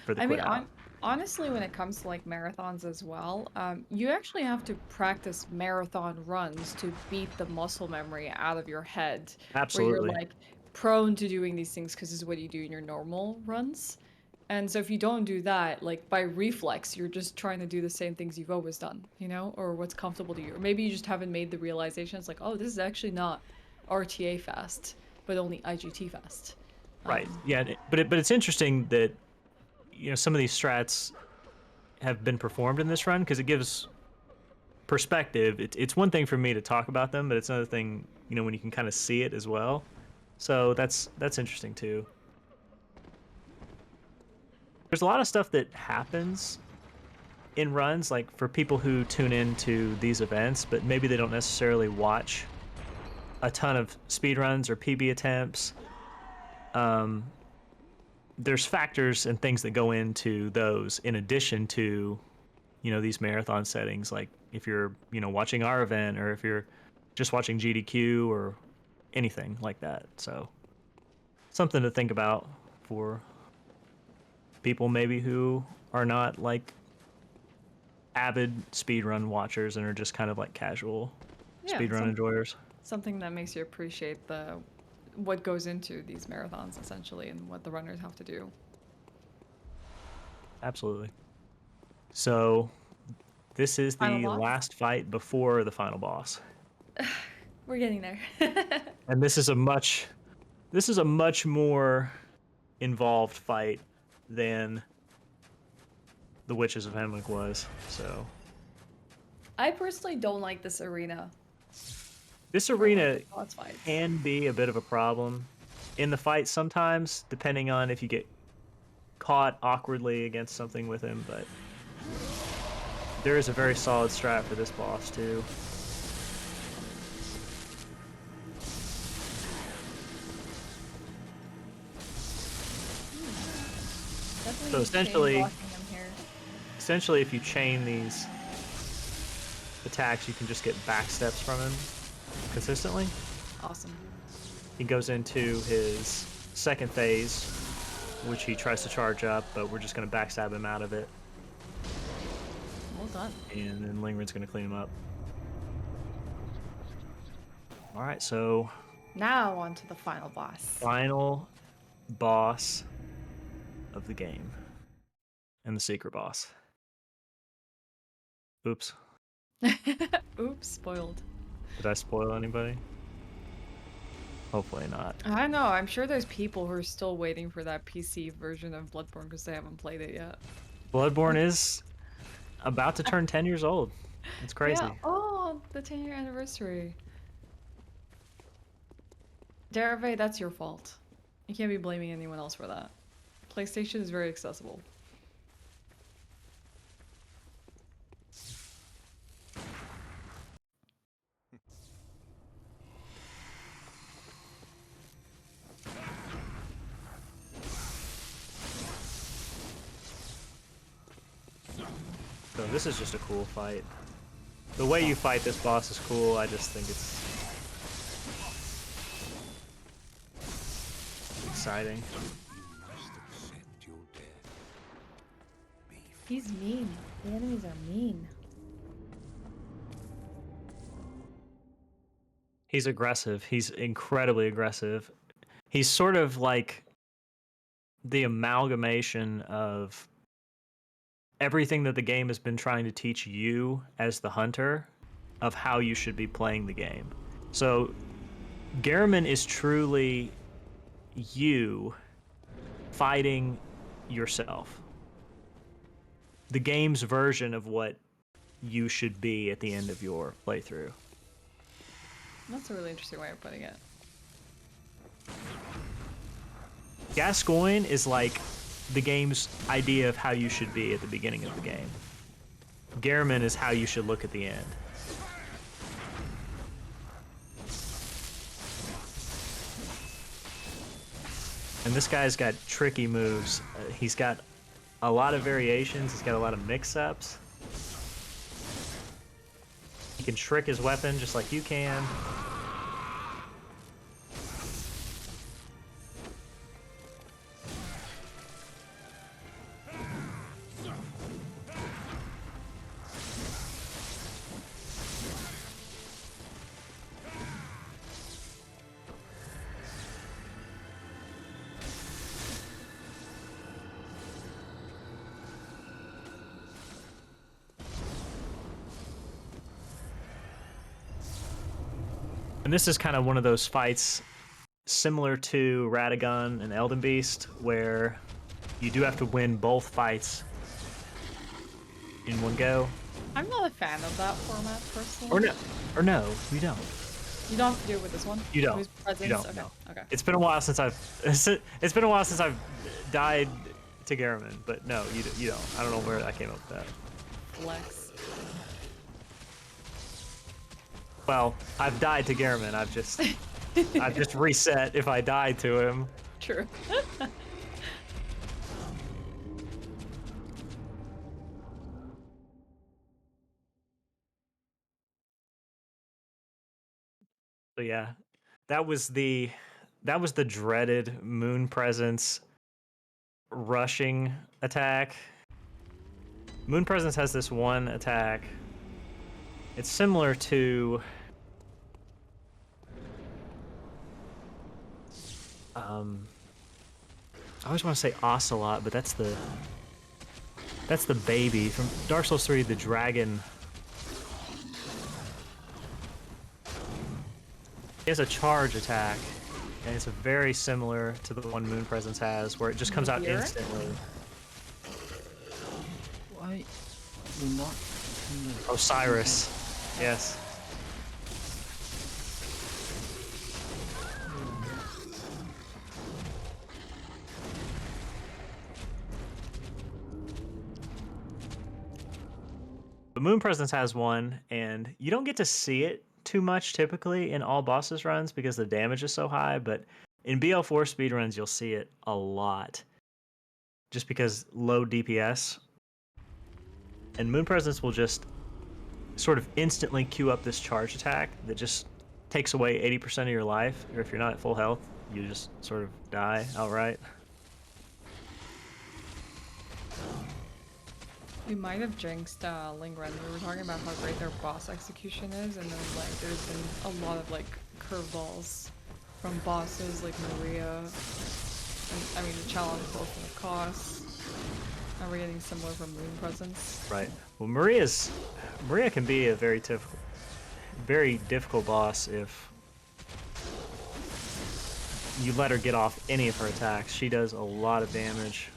for the I mean, quit out. honestly, when it comes to like marathons as well, you actually have to practice marathon runs to beat the muscle memory out of your head, where you're Absolutely. like prone to doing these things because this is what you do in your normal runs. And so if you don't do that, like by reflex, you're just trying to do the same things you've always done, you know, or what's comfortable to you. Or maybe you just haven't made the realization. It's like, oh, this is actually not RTA fast, but only IGT fast. Right. Um, Yeah, but it's interesting that some of these strats have been performed in this run because it gives perspective. It's one thing for me to talk about them, but it's another thing, when you can kind of see it as well. So that's interesting too. There's a lot of stuff that happens in runs, like for people who tune into these events, but maybe they don't necessarily watch a ton of speedruns or PB attempts. There's factors and things that go into those in addition to these marathon settings, like if you're watching our event or if you're just watching GDQ or anything like that. So something to think about for people maybe who are not like avid speedrun watchers and are just kind of like casual yeah, speedrun enjoyers. something that makes you appreciate the what goes into these marathons essentially and what the runners have to do. Absolutely. So this is Final the boss? last fight before the final boss, We're getting there. and this is a much more involved fight than the Witches of Hemwick was. So I personally don't like this arena this for like arena boss fights. can be a bit of a problem in the fight sometimes, depending on if you get caught awkwardly against something with him, but there is a very solid strat for this boss too. So Definitely chain essentially, blocking him here. essentially if you chain these attacks, you can just get back steps from him consistently. Awesome. He goes into his second phase which he tries to charge up, but we're just going to backstab him out of it. Well done. And then lingRen's going to clean him up. All right, so Now on to the final boss. final boss of the game. And the secret boss. Oops. Oops, spoiled. Did I spoil anybody? Hopefully not. I know, I'm sure there's people who are still waiting for that PC version of Bloodborne because they haven't played it yet. Bloodborne is about to turn 10 years old. It's crazy. Yeah. Oh, the 10-year anniversary. Derave, that's your fault. You can't be blaming anyone else for that. PlayStation is very accessible. So this is just a cool fight. The way you fight this boss is cool. I just think it's exciting. He's mean. The enemies are mean. He's aggressive. He's incredibly aggressive. He's sort of like the amalgamation of everything that the game has been trying to teach you as the hunter of how you should be playing the game. So Gehrman is truly you fighting yourself. The game's version of what you should be at the end of your playthrough. That's a really interesting way of putting it. Gascoigne is like the game's idea of how you should be at the beginning of the game. Gehrman is how you should look at the end. And this guy's got tricky moves. He's got a lot of variations. He's got a lot of mix-ups. He can trick his weapon just like you can. And this is kind of one of those fights similar to Radagon and Elden Beast, where you do have to win both fights in one go. I'm not a fan of that format personally. Or no, you don't. You don't have to do it with this one. You don't. Whose presence? You don't. Okay. No. Okay. It's been a while since it's been a while since I've died to Gehrman, but no, you don't. I don't know where I came up with that. Flex. Well, I've died to Gehrman. I've just reset if I died to him. True. So yeah, that was the dreaded Moon Presence rushing attack. Moon Presence has this one attack. It's similar to I always want to say Ocelot, but that's the baby from Dark Souls 3, the dragon. He has a charge attack, and it's very similar to the one Moon Presence has, where it just comes out Here? instantly. Why you're not Osiris. Yes. The Moon Presence has one, and you don't get to see it too much typically in all bosses runs because the damage is so high, but in BL4 speedruns you'll see it a lot. Just because low DPS. And Moon Presence will just sort of instantly queue up this charge attack that just takes away 80% of your life, or if you're not at full health, you just sort of die outright. We might have jinxed lingRen. We were talking about how great their boss execution is, and then like there's been a lot of like curveballs from bosses like Maria. And, I mean, the challenge both in the cost. Are we getting similar from Moon Presence? Right. Well, Maria can be a very difficult boss if you let her get off any of her attacks. She does a lot of damage.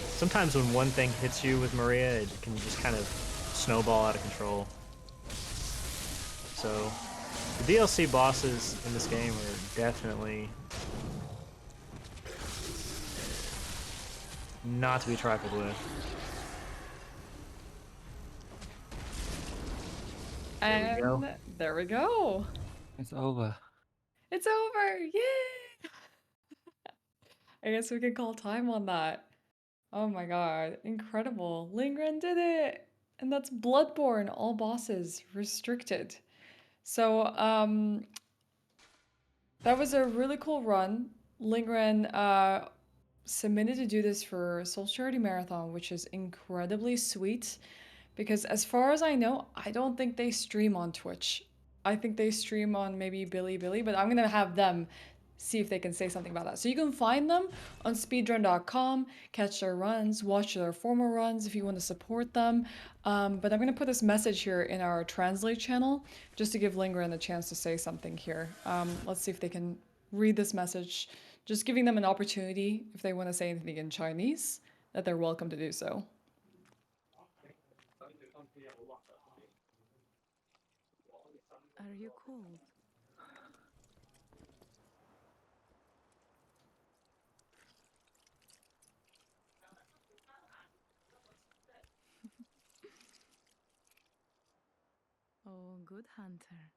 Sometimes when one thing hits you with Maria, it can just kind of snowball out of control. So, the DLC bosses in this game are definitely not to be trifled with. And there we go. It's over. It's over! Yay! I guess we can call time on that. Oh my god, incredible. lingRen did it! And that's Bloodborne, all bosses, restricted. So, that was a really cool run. lingRen submitted to do this for Soul Charity Marathon, which is incredibly sweet because as far as I know, I don't think they stream on Twitch. I think they stream on maybe Bilibili, but I'm gonna have them see if they can say something about that. So you can find them on speedrun.com, catch their runs, watch their former runs if you want to support them. But I'm gonna put this message here in our translate channel just to give lingRen a chance to say something here. Let's see if they can read this message, just giving them an opportunity if they want to say anything in Chinese, that they're welcome to do so. Are you cold? Oh, good hunter.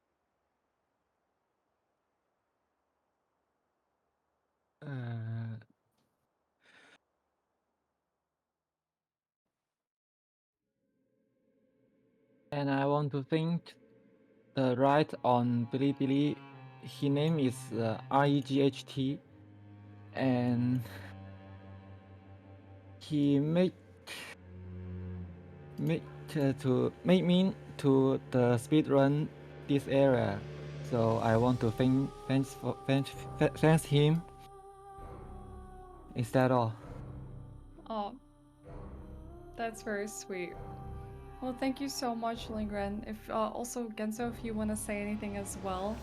And I want to thank the right on Bilibili. His name is REGHT, and he make me to the speedrun this area. So I want to thanks him. Is that all? Oh, that's very sweet. Well, thank you so much, lingRen. If also Genso, if you want to say anything as well,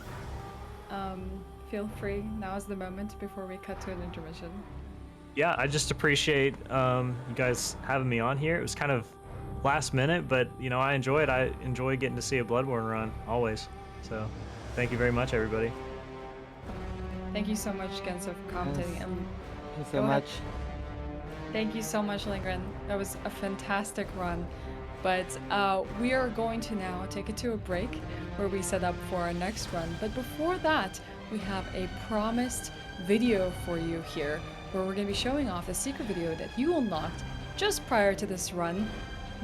feel free. Now is the moment before we cut to an intermission. Yeah, I just appreciate you guys having me on here. It was kind of last minute, but you know, I enjoy it. I enjoy getting to see a Bloodborne run always. So, thank you very much, everybody. Thank you so much, Genso, for commentating. Yes. And Thank you so go ahead. much. Thank you so much, lingRen. That was a fantastic run. But we are going to now take it to a break where we set up for our next run. But before that, we have a promised video for you here where we're going to be showing off a secret video that you unlocked just prior to this run,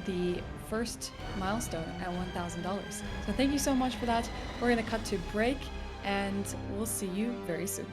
the first milestone at $1,000. So thank you so much for that. We're going to cut to break and we'll see you very soon.